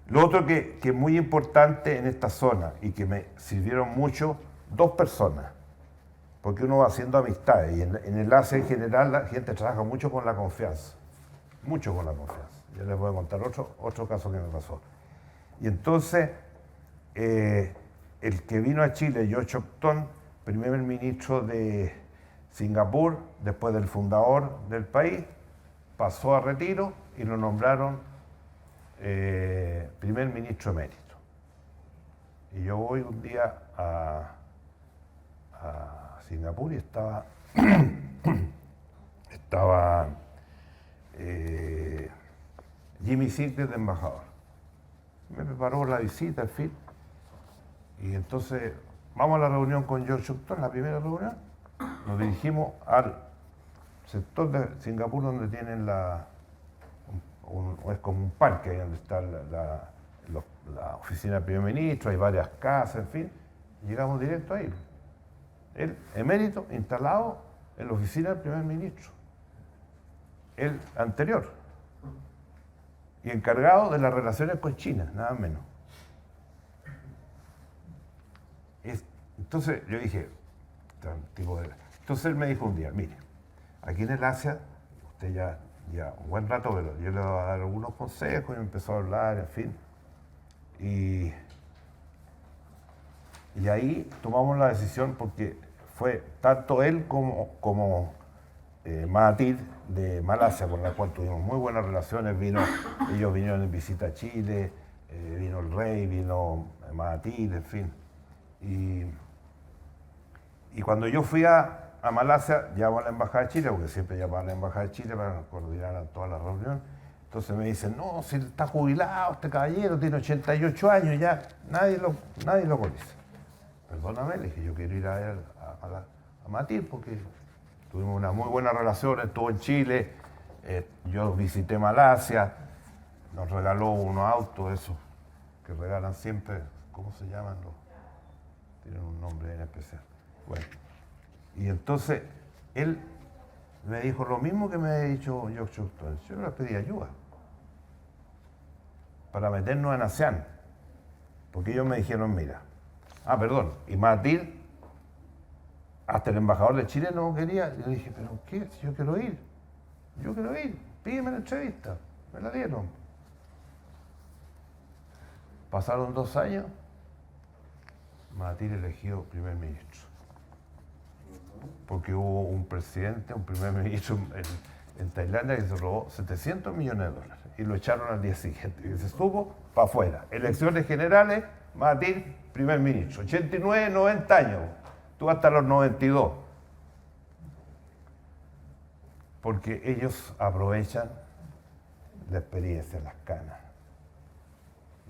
Lo otro que es muy importante en esta zona y que me sirvieron mucho, dos personas, porque uno va haciendo amistades y en el Asia en general la gente trabaja mucho con la confianza, mucho con la confianza. Ya les voy a contar otro caso que me pasó. Y entonces, el que vino a Chile, George Octon, primer ministro de Singapur, después del fundador del país, pasó a retiro y lo nombraron primer ministro emérito. Y yo voy un día a Singapur y estaba Jimmy Sigler de embajador. Me preparó la visita, en fin. Y entonces, vamos a la reunión con George Octon, la primera reunión. Nos dirigimos al sector de Singapur donde tienen es como un parque ahí donde está la oficina del primer ministro, hay varias casas, en fin. Llegamos directo ahí. El emérito instalado en la oficina del primer ministro, el anterior, y encargado de las relaciones con China, nada menos. Entonces yo dije, entonces él me dijo un día, mire, aquí en el Asia, usted ya un buen rato, pero yo le voy a dar algunos consejos y me empezó a hablar, en fin. Y ahí tomamos la decisión porque fue tanto él como Mahathir de Malasia, con la cual tuvimos muy buenas relaciones. Ellos vinieron en visita a Chile, vino el rey, vino Mahathir, en fin. Y cuando yo fui a Malasia, llamó a la Embajada de Chile, porque siempre llamaba a la Embajada de Chile para que coordinaran todas las reuniones. Entonces me dicen, no, si está jubilado este caballero, tiene 88 años, ya nadie lo conoce. Perdóname, le dije, yo quiero ir a ver a Matil porque tuvimos una muy buena relación, estuvo en Chile, yo visité Malasia, nos regaló unos autos, esos que regalan siempre, ¿cómo se llaman? Tienen un nombre en especial. Bueno, y entonces él me dijo lo mismo que me ha dicho George Shultz. Yo le pedí ayuda para meternos en ASEAN, porque ellos me dijeron, mira, y Matil, hasta el embajador de Chile no quería. Yo le dije, ¿pero qué? Si yo quiero ir, pídeme la entrevista, me la dieron. Pasaron 2 años, Matil eligió primer ministro. Porque hubo un primer ministro en Tailandia que se robó $700 millones y lo echaron al día siguiente. Y se estuvo para afuera. Elecciones generales, Mahathir, primer ministro. 89, 90 años. Tú hasta los 92. Porque ellos aprovechan la experiencia, las canas.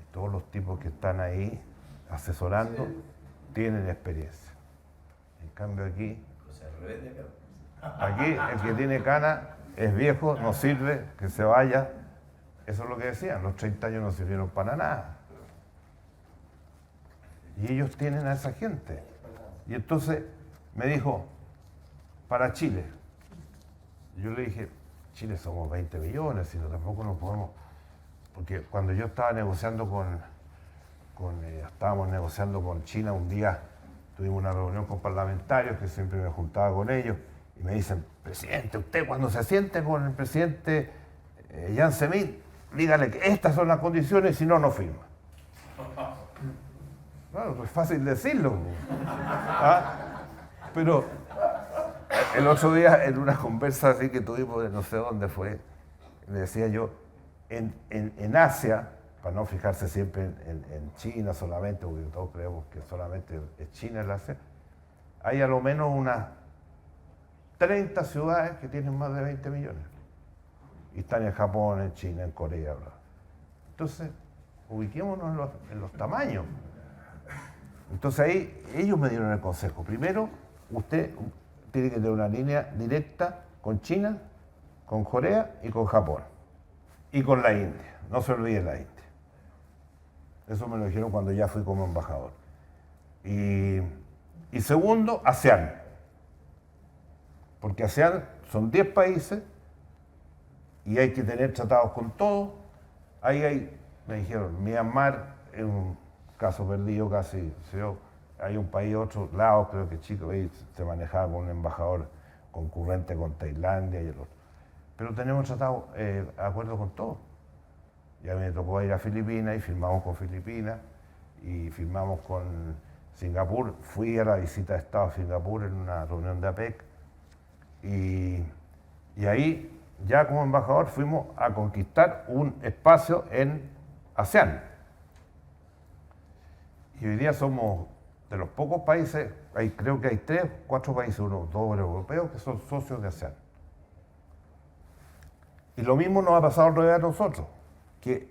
Y todos los tipos que están ahí asesorando tienen experiencia. En cambio aquí el que tiene cana es viejo, no sirve, que se vaya. Eso es lo que decían, los 30 años no sirvieron para nada. Y ellos tienen a esa gente. Y entonces me dijo, para Chile. Yo le dije, Chile somos 20 millones, y tampoco nos podemos... Porque cuando yo estaba negociando estábamos negociando con China un día, tuvimos una reunión con parlamentarios, que siempre me juntaba con ellos, y me dicen, presidente, usted cuando se siente con el presidente Jiang Zemin, dígale que estas son las condiciones, si no, no firma. Claro, pues es fácil decirlo. ¿Ah? Pero el otro día, en una conversa así que tuvimos, no sé dónde fue, le decía yo, en Asia, para no fijarse siempre en China solamente, porque todos creemos que solamente es China el Asia, hay a lo menos unas 30 ciudades que tienen más de 20 millones. Y están en Japón, en China, en Corea. Bla. Entonces, ubiquémonos en los tamaños. Entonces ahí ellos me dieron el consejo. Primero, usted tiene que tener una línea directa con China, con Corea y con Japón. Y con la India. No se olvide la India. Eso me lo dijeron cuando ya fui como embajador. Y segundo, ASEAN. Porque ASEAN son 10 países y hay que tener tratados con todos. Ahí me dijeron, Myanmar es un caso perdido casi. Hay un país, otro, Laos, creo que chico, ahí se manejaba con un embajador concurrente con Tailandia y el otro. Pero tenemos tratado, acuerdo con todos. Ya me tocó ir a Filipinas y firmamos con Filipinas y firmamos con Singapur. Fui a la visita de Estado a Singapur en una reunión de APEC y ahí ya como embajador fuimos a conquistar un espacio en ASEAN. Y hoy día somos de los pocos países, creo que hay 3, 4 países, 2 europeos que son socios de ASEAN. Y lo mismo nos ha pasado al revés a nosotros, que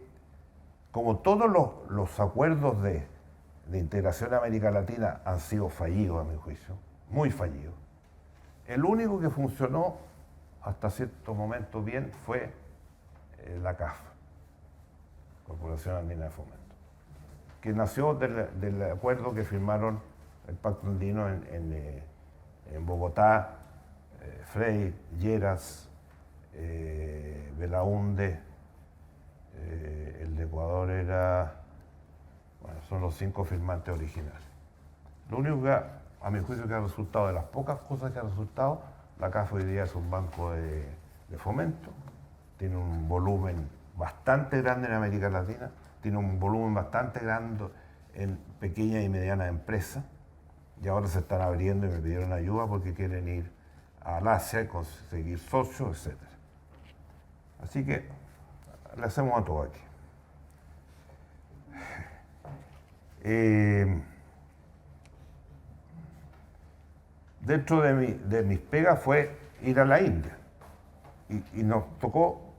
como todos los acuerdos de integración de América Latina han sido fallidos, a mi juicio, muy fallidos, el único que funcionó hasta cierto momento bien fue la CAF, Corporación Andina de Fomento, que nació del acuerdo que firmaron el Pacto Andino en Bogotá, Frei, Lleras, Belaúnde, el de Ecuador son los 5 firmantes originales. Lo único que a mi juicio que ha resultado, de las pocas cosas que ha resultado, la CAF hoy día es un banco de fomento, tiene un volumen bastante grande en América Latina, tiene un volumen bastante grande en pequeñas y medianas empresas, y ahora se están abriendo y me pidieron ayuda porque quieren ir al Asia y conseguir socios, etc. Así que le hacemos a todo aquí. Dentro de mis pegas fue ir a la India y nos tocó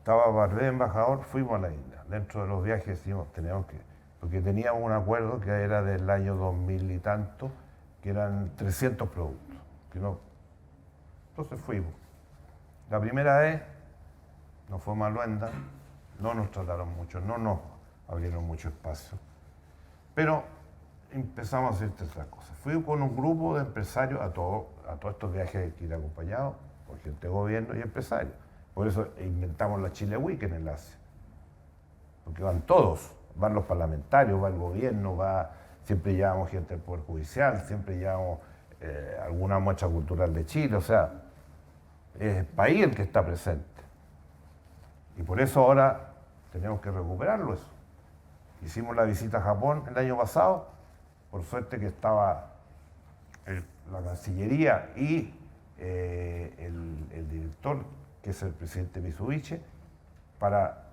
estaba Barbé embajador, fuimos a la India. Dentro de los viajes decimos, teníamos que, porque teníamos un acuerdo que era del año 2000 y tanto, que eran 300 productos. Que no. Entonces fuimos. La primera vez nos fue Maluenda, no nos trataron mucho, no nos abrieron mucho espacio, pero empezamos a hacer estas cosas. Fui con un grupo de empresarios a todos estos viajes hay que ir acompañados por gente de gobierno y empresarios. Por eso inventamos la Chile Week en el Asia. Porque van todos, van los parlamentarios, va el gobierno, siempre llevamos gente del Poder Judicial, siempre llevamos alguna muestra cultural de Chile, o sea, es el país el que está presente. Y por eso ahora tenemos que recuperarlo eso. Hicimos la visita a Japón el año pasado, por suerte que estaba la Cancillería y el director, que es el presidente Mitsubishi, para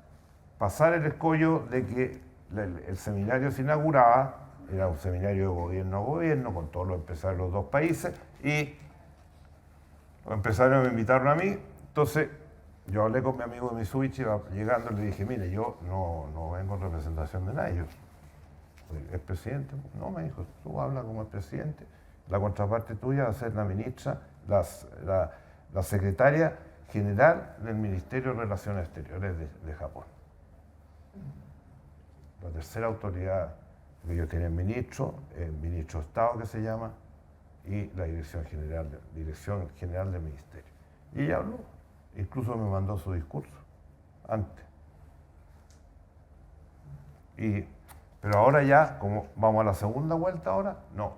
pasar el escollo de que el seminario se inauguraba, era un seminario de gobierno a gobierno, con todos los empresarios de los dos países, y los empresarios me invitaron a mí. Entonces yo hablé con mi amigo de Mitsubishi, llegando le dije, mire, yo no vengo en representación de nadie. ¿El presidente? No, me dijo, tú hablas como el presidente. La contraparte tuya va a ser la ministra, la secretaria general del Ministerio de Relaciones Exteriores de Japón. La tercera autoridad que ellos tienen ministro, el ministro de Estado que se llama, y la Dirección General del Ministerio. Y ella habló, incluso me mandó su discurso antes. Pero ahora ya, como vamos a la segunda vuelta ahora, no,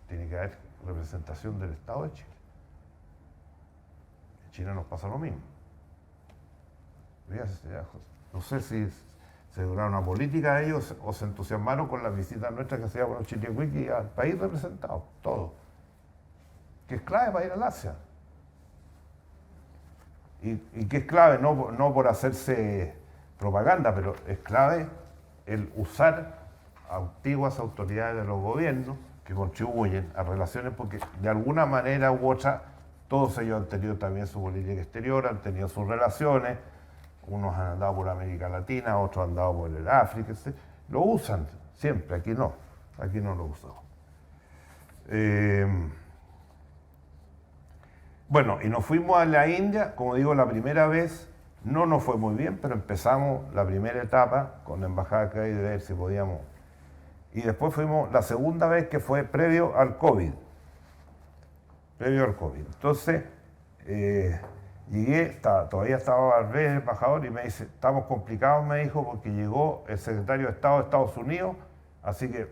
tiene que haber representación del Estado de Chile. En Chile nos pasa lo mismo. No sé si se lograron una política de ellos o se entusiasmaron con las visitas nuestras que hacíamos los Chile Week y al país representado, todo. Que es clave para ir al Asia. Y que es clave, no por hacerse propaganda, pero es clave el usar antiguas autoridades de los gobiernos que contribuyen a relaciones, porque de alguna manera u otra todos ellos han tenido también su política exterior, han tenido sus relaciones, unos han andado por América Latina, otros han andado por el África, lo usan siempre, aquí no lo usamos. Bueno, y nos fuimos a la India, como digo, la primera vez no nos fue muy bien, pero empezamos la primera etapa con la embajada acá y de ver si podíamos. Y después fuimos la segunda vez, que fue previo al COVID. Entonces, llegué, todavía estaba Barbé, el embajador, y me dice, estamos complicados, me dijo, porque llegó el secretario de Estado de Estados Unidos, así que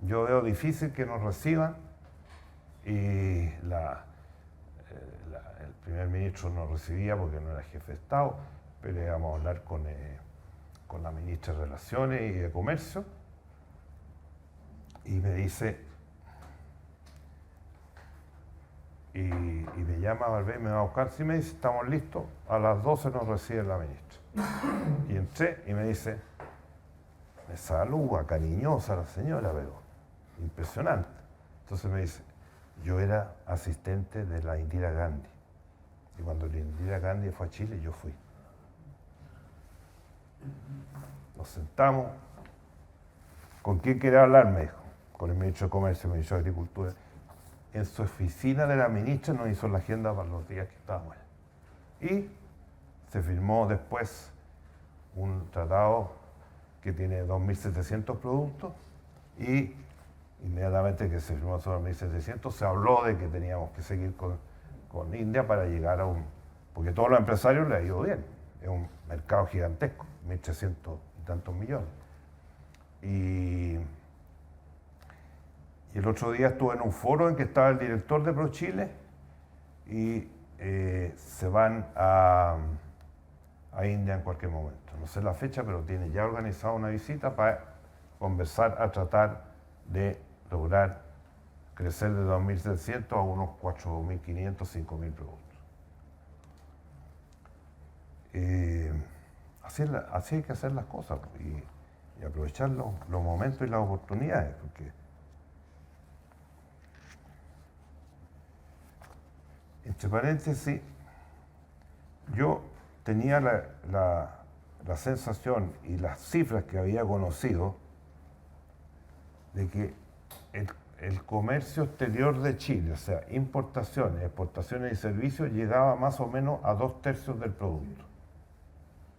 yo veo difícil que nos reciban. Y el primer ministro nos recibía porque no era jefe de Estado, pero íbamos a hablar con la ministra de Relaciones y de Comercio. Y me dice, y me llama Barbé, me va a buscar, sí, me dice, estamos listos, a las 12 nos recibe la ministra. Y entré y me dice, me saluda, cariñosa la señora, pero impresionante. Entonces me dice, yo era asistente de la Indira Gandhi. Y cuando la Indira Gandhi fue a Chile, yo fui. Nos sentamos. ¿Con quién quiere hablar? Me dijo. Con el ministro de Comercio, el ministro de Agricultura. En su oficina de la ministra nos hizo la agenda para los días que estábamos allá. Y se firmó después un tratado que tiene 2.700 productos y inmediatamente que se firmó sobre 1.700 se habló de que teníamos que seguir con India para llegar a porque a todos los empresarios les ha ido bien, es un mercado gigantesco, 1.300 y tantos millones. Y el otro día estuve en un foro en que estaba el director de ProChile y se van a India en cualquier momento. No sé la fecha, pero tiene ya organizado una visita para conversar, a tratar de lograr crecer de 2.700 a unos 4.500, 5.000 productos. Así hay que hacer las cosas y aprovechar los momentos y las oportunidades, porque entre paréntesis, yo tenía la sensación y las cifras que había conocido de que el comercio exterior de Chile, o sea, importaciones, exportaciones y servicios, llegaba más o menos a 2/3 del producto.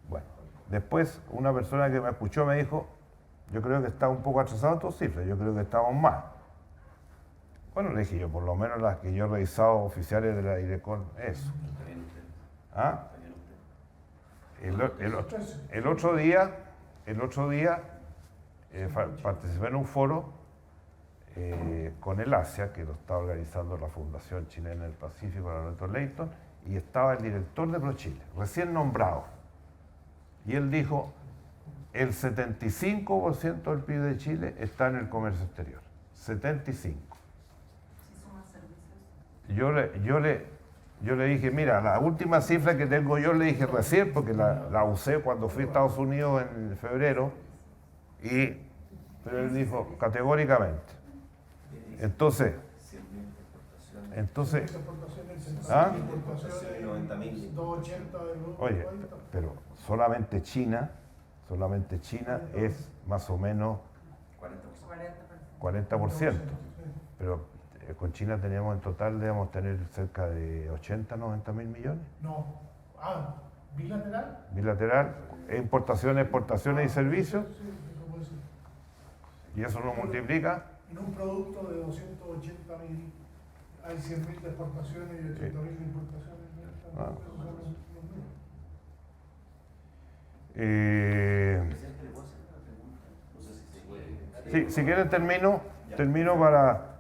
Bueno, después una persona que me escuchó me dijo, yo creo que está un poco atrasado en tus cifras, yo creo que estamos más. Bueno, le dije yo, por lo menos las que yo he revisado oficiales de la Direcon, eso. ¿Ah? El otro día participé en un foro con el Asia, que lo está organizando la Fundación Chilena del Pacífico, la Loreto Leighton, y estaba el director de ProChile, recién nombrado. Y él dijo, el 75% del PIB de Chile está en el comercio exterior. 75%. Yo le dije, mira, la última cifra que tengo yo, le dije recién, porque la usé cuando fui a Estados Unidos en febrero, pero él dijo categóricamente. Entonces, ¿ah? Oye, pero solamente China es más o menos 40%. Pero con China tenemos en total, debemos tener cerca de 80, 90 mil millones. No. ¿Bilateral? Bilateral, importaciones, exportaciones y servicios. Sí, eso puede ser. Y eso lo multiplica. En un producto de 280.000 hay 100.000 de exportaciones y 80.000 de importaciones. Sí, si quieren termino para...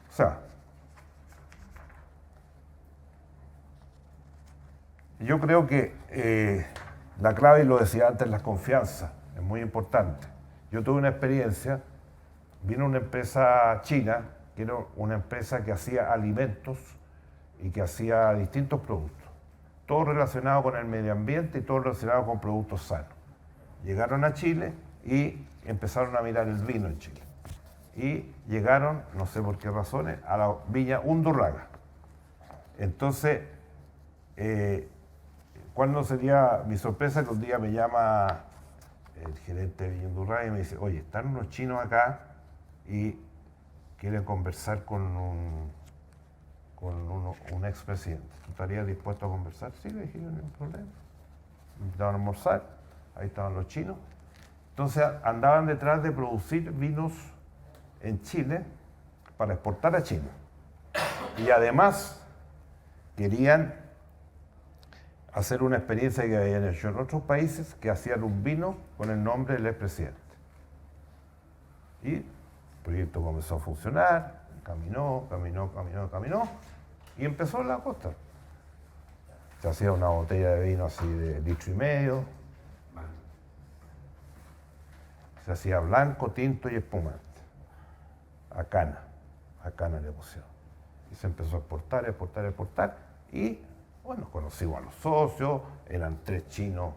o sea, yo creo que la clave, y lo decía antes, la confianza es muy importante. Yo tuve una experiencia, vino una empresa china, que era una empresa que hacía alimentos y que hacía distintos productos, todo relacionado con el medio ambiente y todo relacionado con productos sanos. Llegaron a Chile y empezaron a mirar el vino en Chile. Y llegaron, no sé por qué razones, a la viña Undurraga. Entonces, ¿cuál no sería mi sorpresa? Que un día me llama el gerente de Viña Undurraga y me dice, oye, están unos chinos acá y quieren conversar con un expresidente. ¿Tú estarías dispuesto a conversar? Sí, le dije, no hay ningún problema. Me invitaban a almorzar, ahí estaban los chinos. Entonces andaban detrás de producir vinos en Chile para exportar a China. Y además querían hacer una experiencia que habían hecho en otros países, que hacían un vino con el nombre del expresidente. Y el proyecto comenzó a funcionar, caminó, y empezó en la costa. Se hacía una botella de vino así de 1,5 litros. Se hacía blanco, tinto y espumante. A cana le pusieron. Y se empezó a exportar. Y bueno, conocimos a los socios, eran 3 chinos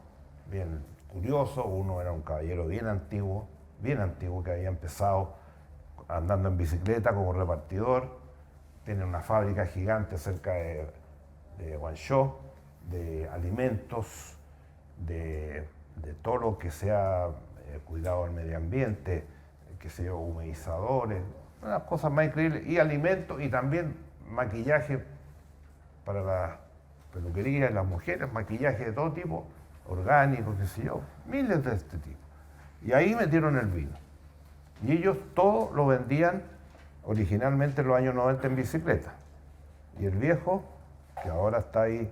bien curiosos. Uno era un caballero bien antiguo, que había empezado andando en bicicleta como repartidor. Tiene una fábrica gigante cerca de Guangzhou, de alimentos, de todo lo que sea cuidado del medio ambiente, que sea humedizadores, unas cosas más increíbles, y alimentos y también maquillaje para la peluquería de las mujeres, maquillaje de todo tipo, orgánico, qué sé yo, miles de este tipo. Y ahí metieron el vino. Y ellos todo lo vendían originalmente en los años 90 en bicicleta. Y el viejo, que ahora está ahí,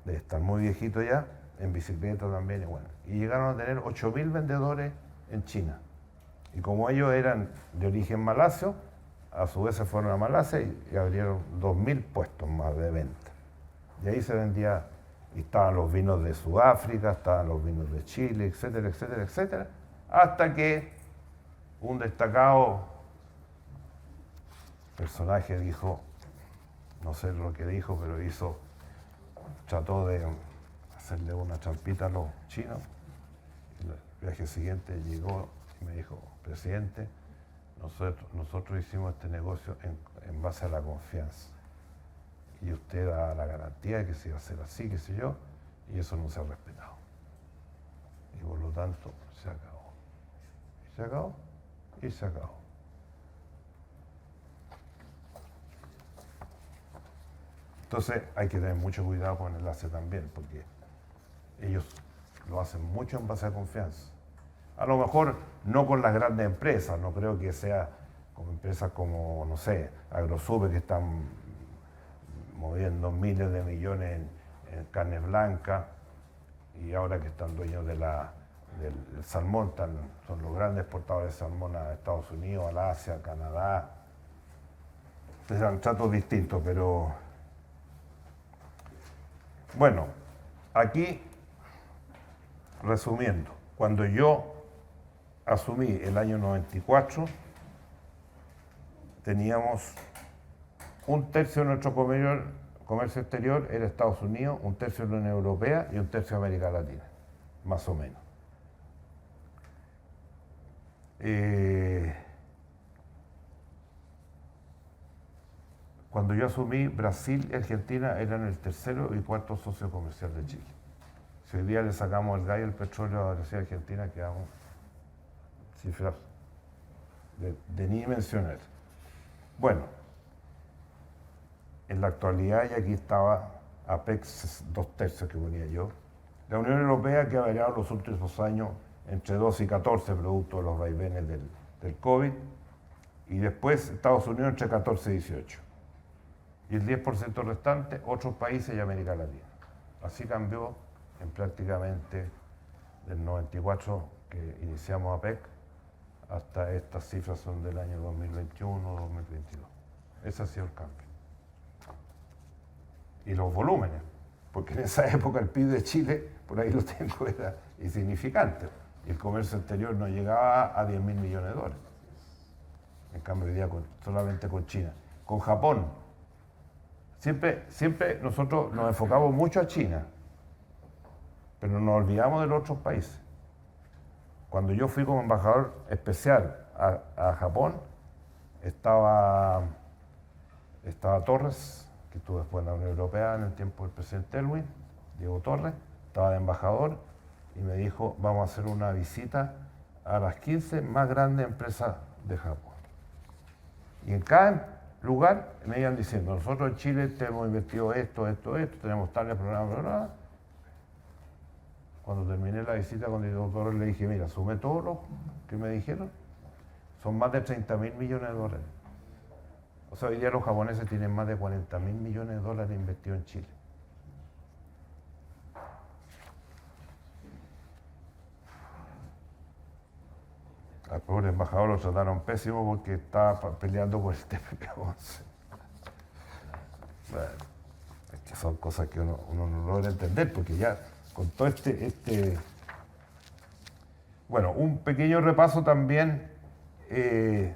debe estar muy viejito ya, en bicicleta también, y bueno. Y llegaron a tener 8.000 vendedores en China. Y como ellos eran de origen malasio, a su vez se fueron a Malasia y abrieron 2.000 puestos más de venta. Y ahí se vendía, y estaban los vinos de Sudáfrica, estaban los vinos de Chile, etcétera, etcétera, etcétera, hasta que un destacado personaje dijo, no sé lo que dijo, pero trató de hacerle una trampita a los chinos. Y el viaje siguiente llegó y me dijo, presidente, nosotros hicimos este negocio en base a la confianza. Y usted da la garantía de que se iba a hacer así, qué sé yo, y eso no se ha respetado. Y por lo tanto, se acabó. Y se acabó, y se acabó. Entonces hay que tener mucho cuidado con el ACE también, porque ellos lo hacen mucho en base a confianza. A lo mejor no con las grandes empresas, no creo que sea con empresas como, no sé, Agrosuper, que están moviendo miles de millones en carne blanca, y ahora que están dueños del salmón, son los grandes exportadores de salmón a Estados Unidos, a Asia, a Canadá. Serán tratos distintos, pero bueno, aquí, resumiendo, cuando yo asumí el año 94, teníamos un tercio de nuestro comercio exterior era Estados Unidos, un tercio de la Unión Europea y un tercio de América Latina, más o menos. Cuando yo asumí, Brasil y Argentina eran el tercero y cuarto socio comercial de Chile. Si hoy día le sacamos el gallo el petróleo a Brasil y Argentina, quedamos cifras de ni mencionar. Bueno, en la actualidad, y aquí estaba Apex 2/3 que ponía yo, la Unión Europea, que ha variado los últimos años entre 12 y 14 producto de los vaivenes del COVID, y después Estados Unidos entre 14 y 18. Y el 10% restante, otros países y América Latina. Así cambió en prácticamente del 94 que iniciamos APEC hasta estas cifras son del año 2021-2022. Ese ha sido el cambio. Y los volúmenes, porque en esa época el PIB de Chile, por ahí lo tengo, era insignificante. Y el comercio exterior no llegaba a 10.000 millones de dólares. En cambio, hoy día solamente con China. Con Japón, siempre nosotros nos enfocamos mucho a China, pero nos olvidamos de los otros países. Cuando yo fui como embajador especial a Japón, estaba Torres, que estuvo después en la Unión Europea en el tiempo del presidente Elwin, Diego Torres, estaba de embajador y me dijo, vamos a hacer una visita a las 15 más grandes empresas de Japón. Y en cada lugar me iban diciendo, nosotros en Chile hemos invertido esto, tenemos tales programas. Cuando terminé la visita con Diego Torres le dije, mira, sume todo lo que me dijeron, son más de 30.000 millones de dólares. O sea, hoy día los japoneses tienen más de 40.000 millones de dólares invertidos en Chile. Al pobre embajador lo trataron pésimo porque estaba peleando por el TPP-11. Bueno, es que son cosas que uno no logra entender porque ya con todo Bueno, un pequeño repaso también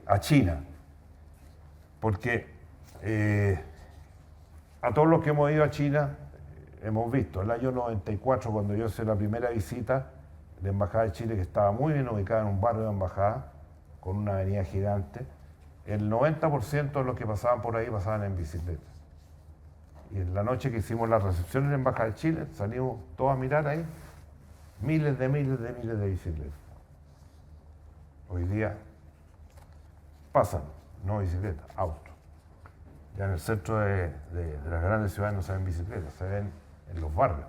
a China, porque a todos los que hemos ido a China hemos visto, el año 94 cuando yo hice la primera visita, la Embajada de Chile, que estaba muy bien ubicada en un barrio de embajada, con una avenida gigante, el 90% de los que pasaban por ahí pasaban en bicicleta. Y en la noche que hicimos la recepción en la Embajada de Chile, salimos todos a mirar ahí, miles de bicicletas. Hoy día pasan, no bicicletas, autos. Ya en el centro de las grandes ciudades no se ven bicicletas, se ven en los barrios.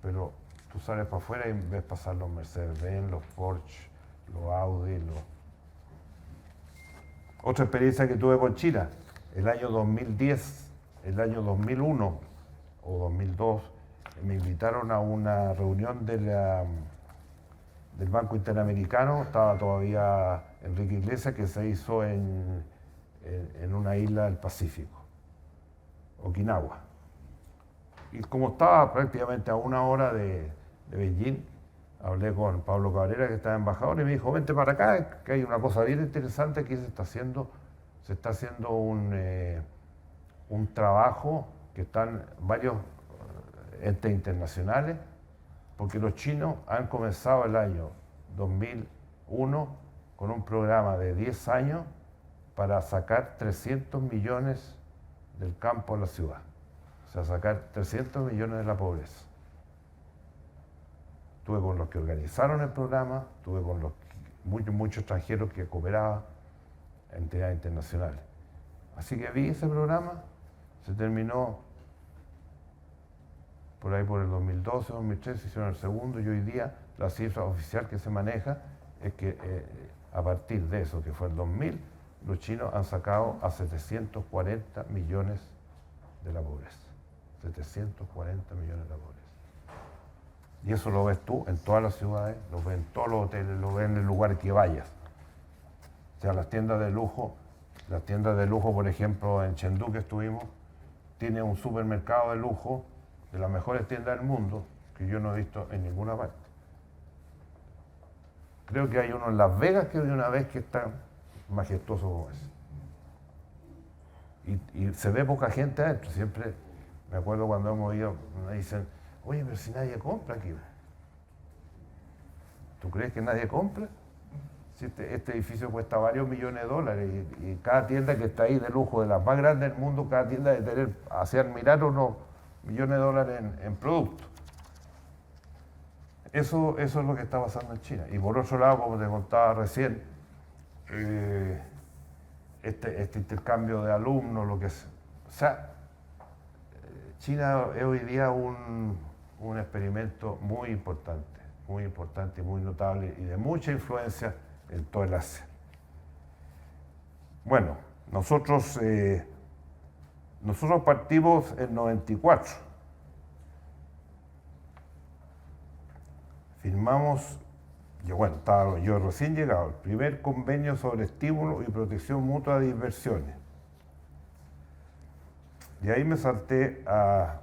Pero tú sales para afuera y ves pasar los Mercedes-Benz, los Porsche, los Audi, Otra experiencia que tuve con China, el año 2010, el año 2001 o 2002, me invitaron a una reunión del Banco Interamericano, estaba todavía Enrique Iglesias, que se hizo en una isla del Pacífico, Okinawa. Y como estaba prácticamente a una hora de Beijing, hablé con Pablo Cabrera, que estaba embajador, y me dijo, vente para acá, que hay una cosa bien interesante, aquí se está haciendo un trabajo que están varios entes internacionales, porque los chinos han comenzado el año 2001 con un programa de 10 años para sacar 300 millones del campo a la ciudad. O sea, sacar 300 millones de la pobreza. Estuve con los que organizaron el programa, estuve con los muchos extranjeros que cooperaban, entidades internacionales. Así que vi ese programa, se terminó por ahí por el 2012, 2013, hicieron el segundo y hoy día la cifra oficial que se maneja es que a partir de eso, que fue el 2000, los chinos han sacado a 740 millones de la pobreza. 740 millones de la pobreza. Y eso lo ves tú en todas las ciudades, lo ves en todos los hoteles, lo ves en el lugar que vayas. O sea, las tiendas de lujo, por ejemplo, en Chengdu que estuvimos, tiene un supermercado de lujo de las mejores tiendas del mundo que yo no he visto en ninguna parte. Creo que hay uno en Las Vegas que vi una vez que es tan majestuoso como ese. Y se ve poca gente adentro. Siempre me acuerdo cuando hemos ido, me dicen, oye, pero si nadie compra aquí. ¿Tú crees que nadie compra? Si este edificio cuesta varios millones de dólares y cada tienda que está ahí de lujo, de las más grandes del mundo, cada tienda debe tener, hacer mirar unos millones de dólares en productos. Eso es lo que está pasando en China. Y por otro lado, como te contaba recién, este intercambio de alumnos, lo que es. O sea, China es hoy día un experimento muy importante y muy notable y de mucha influencia en toda el Asia. Bueno, nosotros partimos en 94. Firmamos, estaba yo recién llegado, el primer convenio sobre estímulo y protección mutua de inversiones. Y ahí me salté a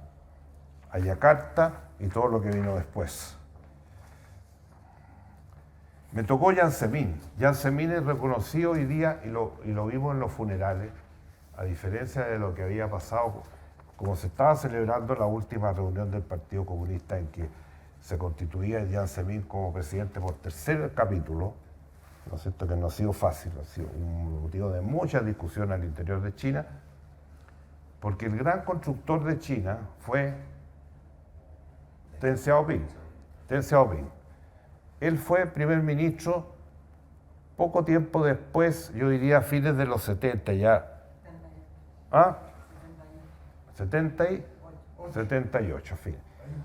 Yakarta y todo lo que vino después. Me tocó Jiang Zemin. Jiang Zemin es reconocido hoy día y lo vimos en los funerales, a diferencia de lo que había pasado, como se estaba celebrando la última reunión del Partido Comunista en que se constituía Jiang Zemin como presidente por tercer capítulo, ¿no es cierto? Que no ha sido fácil, ha sido un motivo de mucha discusión al interior de China, porque el gran constructor de China fue Deng Xiaoping. Él fue primer ministro poco tiempo después, yo diría a fines de los 70 ya. ¿Ah? 78, fin.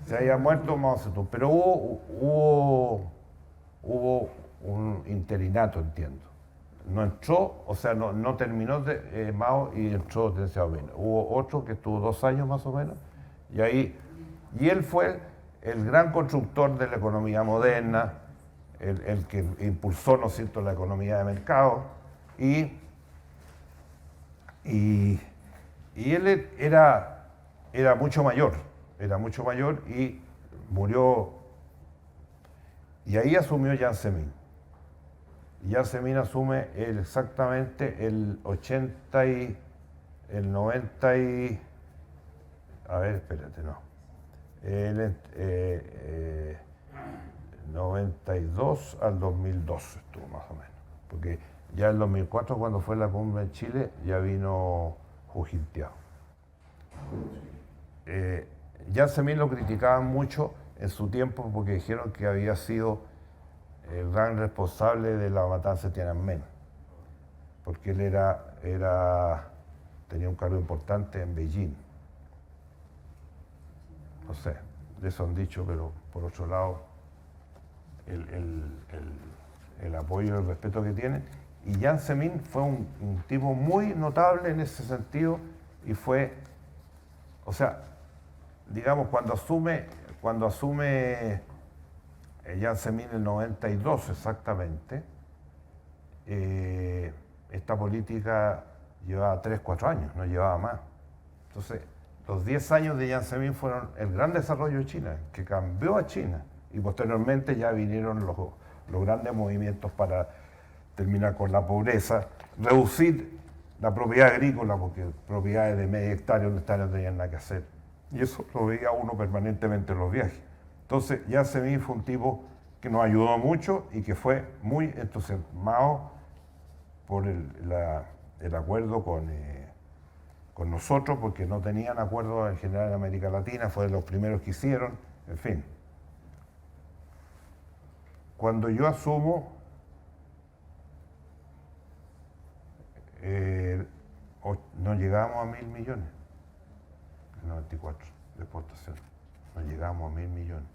Se había muerto Mao Zedong, pero hubo un interinato, entiendo. No entró, o sea, no terminó Mao y entró Deng Xiaoping. Hubo otro que estuvo 2 años más o menos, y él fue el gran constructor de la economía moderna, el que impulsó, ¿no es cierto?, la economía de mercado, y él era mucho mayor y murió, y ahí asumió Jiang Zemin. Jiang Zemin asume exactamente el 80 y el 90 y... A ver, espérate, no. El 92 al 2002 estuvo más o menos. Porque ya en 2004, cuando fue la cumbre en Chile, ya vino Hu Jintao. Jiang Zemin lo criticaban mucho en su tiempo porque dijeron que había sido el gran responsable de la matanza de Tiananmen, porque él tenía un cargo importante en Beijing. No sé, de eso han dicho, pero por otro lado, el apoyo y el respeto que tiene. Y Jiang Zemin fue un tipo muy notable en ese sentido y fue, o sea, digamos, cuando asume Jiang Zemin en el 92 exactamente, esta política llevaba 3-4 años, no llevaba más. Entonces, los 10 años de Jiang Zemin fueron el gran desarrollo de China, que cambió a China, y posteriormente ya vinieron los grandes movimientos para terminar con la pobreza, reducir la propiedad agrícola, porque propiedades de media hectárea, un hectárea no tenían nada que hacer. Y eso lo veía uno permanentemente en los viajes. Entonces, Jiang Zemin fue un tipo que nos ayudó mucho y que fue muy entusiasmado por el acuerdo con nosotros, porque no tenían acuerdo en general en América Latina, fue de los primeros que hicieron, en fin. Cuando yo asumo, no llegamos a 1.000 millones, en 94, de exportación, no llegamos a 1.000 millones.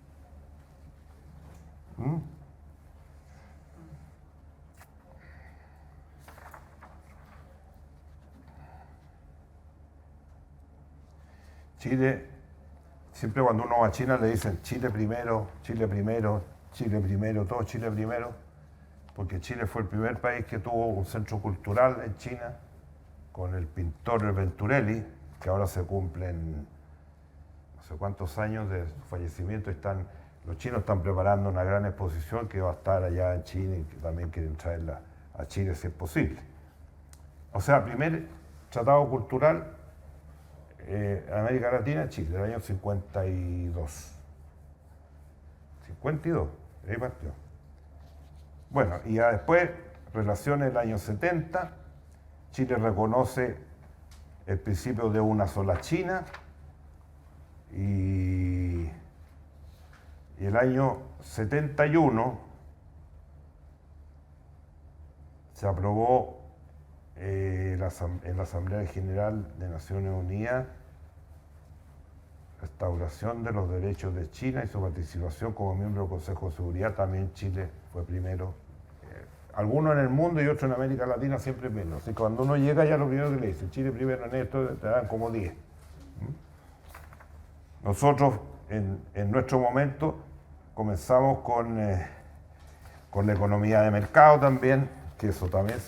Chile, siempre cuando uno va a China le dicen Chile primero, Chile primero, Chile primero, todo Chile primero, porque Chile fue el primer país que tuvo un centro cultural en China, con el pintor Venturelli, que ahora se cumplen no sé cuántos años de su fallecimiento. Los chinos están preparando una gran exposición que va a estar allá en China y que también quieren traerla a Chile si es posible. O sea, primer tratado cultural en América Latina, Chile, del año 52. 52, ahí partió. Bueno, y ya después, relaciones del año 70, Chile reconoce el principio de una sola China y el año 71 se aprobó en la Asamblea General de Naciones Unidas restauración de los derechos de China y su participación como miembro del Consejo de Seguridad. También Chile fue primero. Algunos en el mundo y otros en América Latina siempre menos. Así que cuando uno llega ya lo primero que le dicen, Chile primero en esto, te dan como 10. Nosotros en nuestro momento comenzamos con la economía de mercado también, que eso también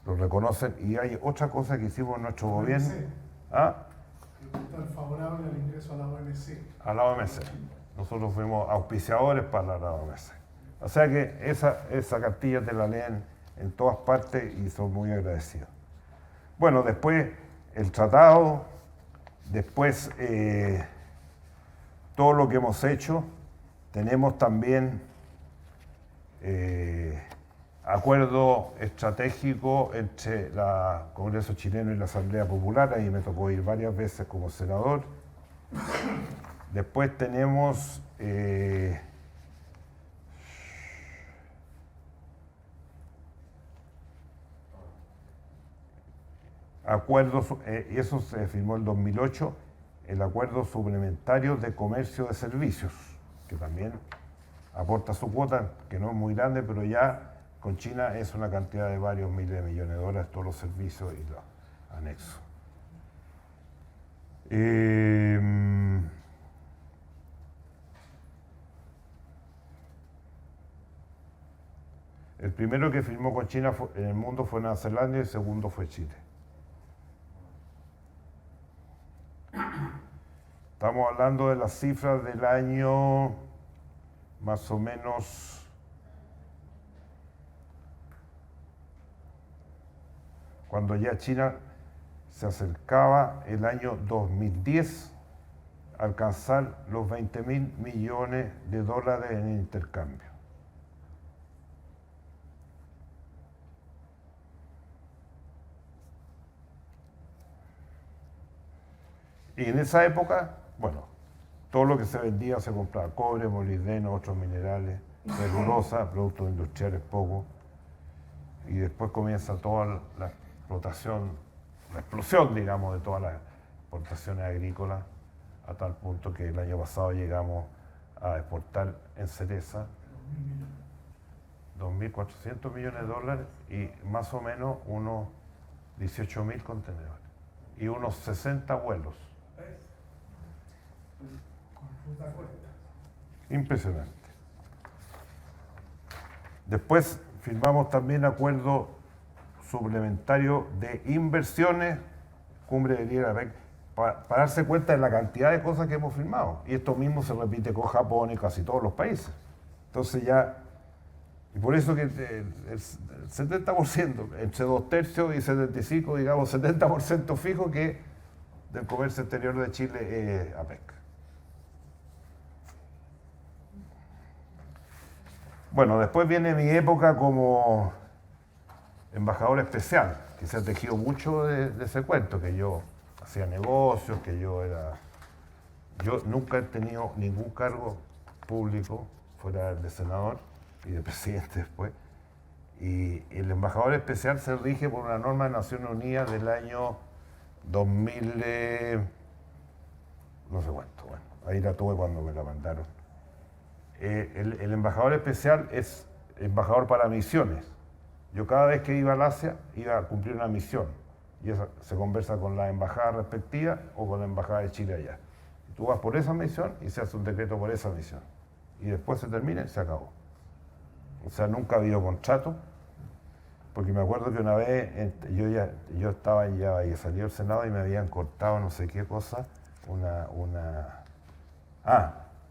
lo reconocen. Y hay otra cosa que hicimos en nuestro gobierno. ¿Ah? Estar favorable al ingreso a la OMC. A la OMC. Nosotros fuimos auspiciadores para la OMC. O sea que esa cartilla te la leen en todas partes y son muy agradecidos. Bueno, después el tratado, después todo lo que hemos hecho. Tenemos también acuerdo estratégico entre el Congreso chileno y la Asamblea Popular. Ahí me tocó ir varias veces como senador. Después tenemos acuerdos, y eso se firmó en 2008, el acuerdo suplementario de comercio de servicios, que también aporta su cuota, que no es muy grande, pero ya con China es una cantidad de varios miles de millones de dólares, todos los servicios y los anexos. El primero que firmó con China en el mundo fue Nueva Zelanda y el segundo fue Chile. Estamos hablando de las cifras del año más o menos cuando ya China se acercaba el año 2010 a alcanzar los 20.000 millones de dólares en intercambio. Y en esa época, bueno, todo lo que se vendía se compraba: cobre, molibdeno, otros minerales, celulosa, productos industriales poco. Y después comienza toda la explotación, la explosión, digamos, de todas las exportaciones agrícolas, a tal punto que el año pasado llegamos a exportar en cereza 2.400 millones de dólares y más o menos unos 18.000 contenedores y unos 60 vuelos. Impresionante. Después firmamos también acuerdos suplementarios de inversiones, Cumbre de Liga para darse cuenta de la cantidad de cosas que hemos firmado. Y esto mismo se repite con Japón y casi todos los países. Entonces ya, y por eso que el 70%, entre 2/3 y 75%, digamos 70% fijo que del comercio exterior de Chile es APEC. Bueno, después viene mi época como embajador especial, que se ha tejido mucho de ese cuento, que yo hacía negocios, que yo era... Yo nunca he tenido ningún cargo público fuera de senador y de presidente después. Y el embajador especial se rige por una norma de Naciones Unidas del año 2000, no sé cuánto, bueno, ahí la tuve cuando me la mandaron. El embajador especial es embajador para misiones. Yo cada vez que iba al Asia iba a cumplir una misión y eso se conversa con la embajada respectiva o con la embajada de Chile allá. Tú vas por esa misión y se hace un decreto por esa misión. Y después se termina y se acabó. O sea, nunca ha habido contrato, porque me acuerdo que una vez yo estaba ya y salí del Senado y me habían cortado no sé qué cosa,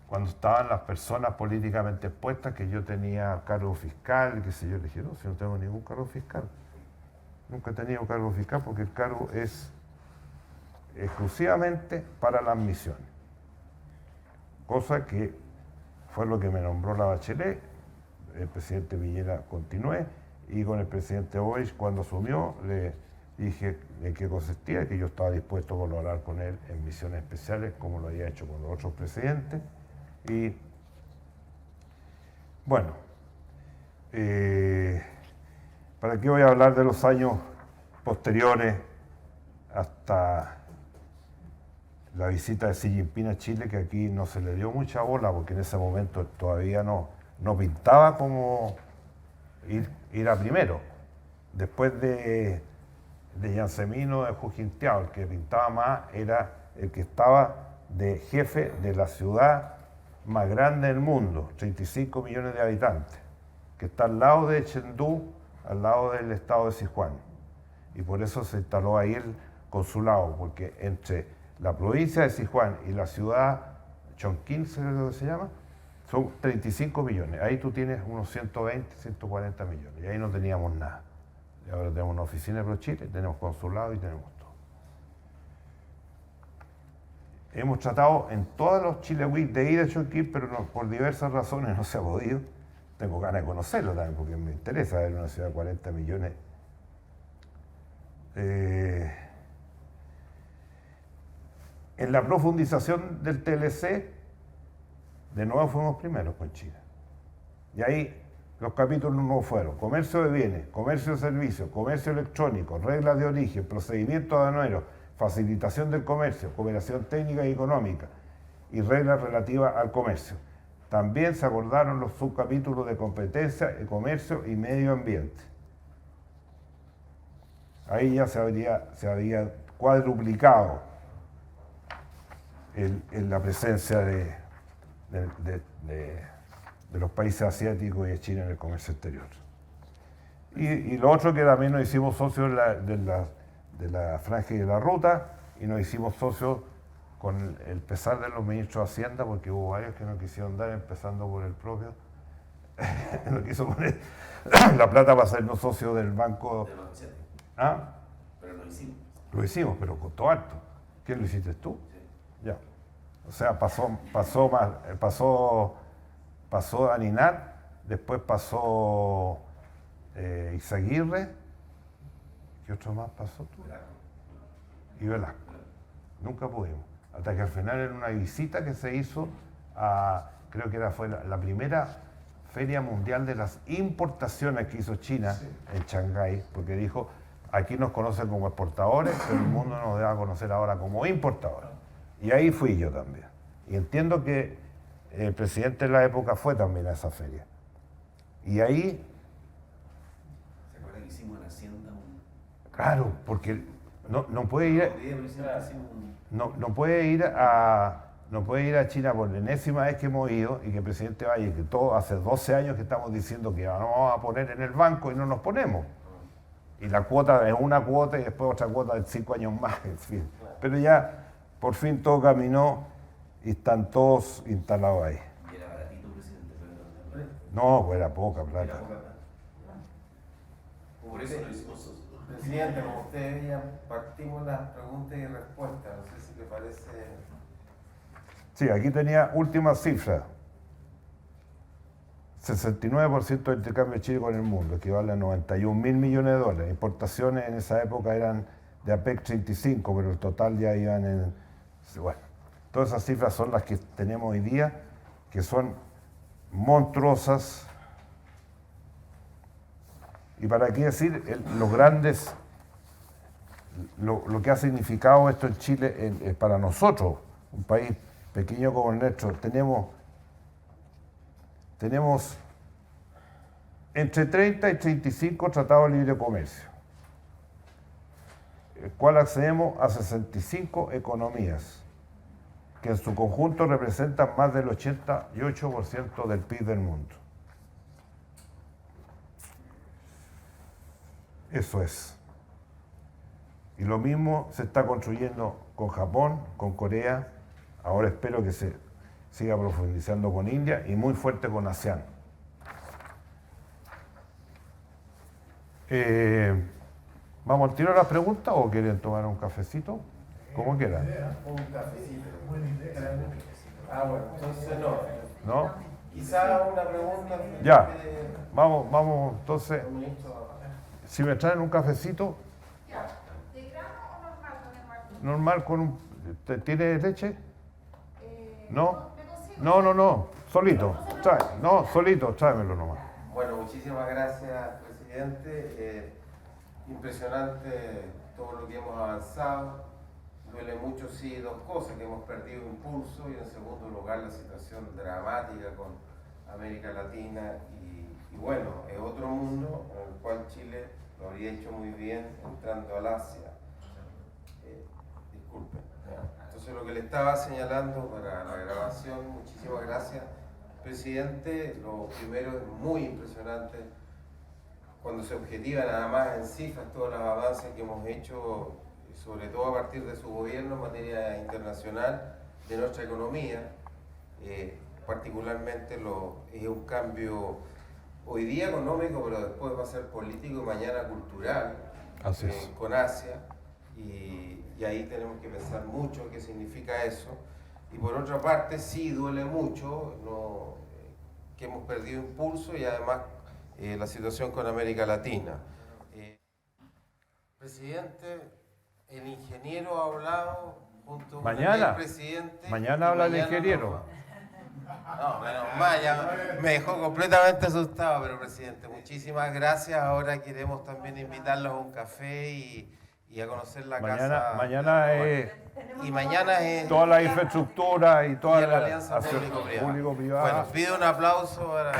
cuando estaban las personas políticamente expuestas, que yo tenía cargo fiscal, qué sé yo, le dije, no, si no tengo ningún cargo fiscal. Nunca he tenido cargo fiscal porque el cargo es exclusivamente para las misiones. Cosa que fue lo que me nombró la Bachelet, el presidente Piñera continué, y con el presidente Boric, cuando asumió, le dije en qué consistía, que yo estaba dispuesto a colaborar con él en misiones especiales, como lo había hecho con los otros presidentes. Y bueno, ¿para qué voy a hablar de los años posteriores hasta la visita de Xi Jinping a Chile, que aquí no se le dio mucha bola, porque en ese momento todavía no pintaba como ir a primero? Después de Yansemino de Jujintiao, el que pintaba más era el que estaba de jefe de la ciudad más grande del mundo, 35 millones de habitantes, que está al lado de Chengdu, al lado del estado de Sichuan. Y por eso se instaló ahí el consulado, porque entre la provincia de Sichuan y la ciudad Chongqing, creo que se llama, son 35 millones. Ahí tú tienes unos 120, 140 millones. Y ahí no teníamos nada. Y ahora tenemos una oficina de ProChile, tenemos consulado y tenemos todo. Hemos tratado en todos los Chile Week de ir a Chongqing, pero por diversas razones no se ha podido. Tengo ganas de conocerlo también, porque me interesa ver una ciudad de 40 millones. En la profundización del TLC, de nuevo fuimos primeros con China. Y ahí los capítulos no fueron comercio de bienes, comercio de servicios, comercio electrónico, reglas de origen, procedimientos aduaneros, facilitación del comercio, cooperación técnica y económica y reglas relativas al comercio. También se abordaron los subcapítulos de competencia, comercio y medio ambiente. Ahí ya se había cuadruplicado la presencia de los países asiáticos y de China en el comercio exterior. Y lo otro, que también nos hicimos socios de la franja y de la ruta, y nos hicimos socios con el pesar de los ministros de Hacienda, porque hubo varios que no quisieron dar, empezando por el propio. No quiso poner la plata para hacernos socios del banco. De los asiáticos. ¿Ah? Pero lo hicimos. Lo hicimos, pero costó harto. ¿Quién lo hiciste tú? Sí. Ya. O sea, pasó Aninar, después pasó Izaguirre. ¿Qué otro más pasó tú? Y Velasco. Nunca pudimos. Hasta que al final, en una visita que se hizo creo que fue la primera Feria Mundial de las Importaciones que hizo China en Shanghái, porque dijo, aquí nos conocen como exportadores, pero el mundo nos va a conocer ahora como importadores. Y ahí fui yo también. Y entiendo que el presidente de la época fue también a esa feria. Y ahí... ¿Se acuerdan que hicimos en Hacienda Claro, porque no puede ir... No puede ir a China por la enésima vez que hemos ido y que el presidente vaya, y que todo hace 12 años que estamos diciendo que no vamos a poner en el banco y no nos ponemos. Y la cuota es una cuota y después otra cuota de 5 años más, en fin. Pero ya por fin todo caminó y están todos instalados ahí. ¿Y era baratito, presidente? No, pues era poca plata. Era poca plata. Por eso lo hicimos socios. Presidente, como usted veía, partimos las preguntas y respuestas. No sé si le parece... Sí, aquí tenía última cifra. 69% del intercambio de Chile con el mundo, equivale a 91.000 millones de dólares. Importaciones en esa época eran de APEC 35, pero el total ya iban en... Bueno, todas esas cifras son las que tenemos hoy día, que son monstruosas. Y para qué decir, los grandes, lo que ha significado esto en Chile para nosotros, un país pequeño como el nuestro, tenemos entre 30 y 35 tratados de libre comercio, el cual accedemos a 65 economías, que en su conjunto representan más del 88% del PIB del mundo. Eso es. Y lo mismo se está construyendo con Japón, con Corea, ahora espero que se siga profundizando con India y muy fuerte con ASEAN. ¿Vamos al tiro a las preguntas o quieren tomar un cafecito? Como quieran. Un cafecito. Buena idea. Bueno, entonces no. ¿No? Quizá una pregunta. Ya. Vamos, entonces. Si me traen un cafecito. ¿De grano o normal con el marco? Normal con un... ¿Tiene leche? ¿No? No. Solito. Solito, tráemelo nomás. Bueno, muchísimas gracias, presidente. Impresionante todo lo que hemos avanzado. Duele mucho, sí, dos cosas, que hemos perdido impulso y en segundo lugar la situación dramática con América Latina y bueno, es otro mundo en el cual Chile lo habría hecho muy bien entrando al Asia. Disculpen. Entonces lo que le estaba señalando para la grabación, muchísimas gracias, presidente. Lo primero es muy impresionante cuando se objetiva nada más en cifras todas las avances que hemos hecho, sobre todo a partir de su gobierno en materia internacional de nuestra economía. Particularmente es un cambio hoy día económico, pero después va a ser político y mañana cultural con Asia. Y ahí tenemos que pensar mucho qué significa eso. Y por otra parte, sí duele mucho que hemos perdido impulso y además la situación con América Latina. Presidente, el ingeniero ha hablado junto con el presidente. Mañana habla el ingeniero. No, menos mal, ya me dejó completamente asustado, pero presidente, muchísimas gracias. Ahora queremos también invitarlos a un café y a conocer la casa. Mañana es... Y mañana es... Toda la infraestructura y toda la alianza público-privada. Público-privada. Bueno, pido un aplauso para...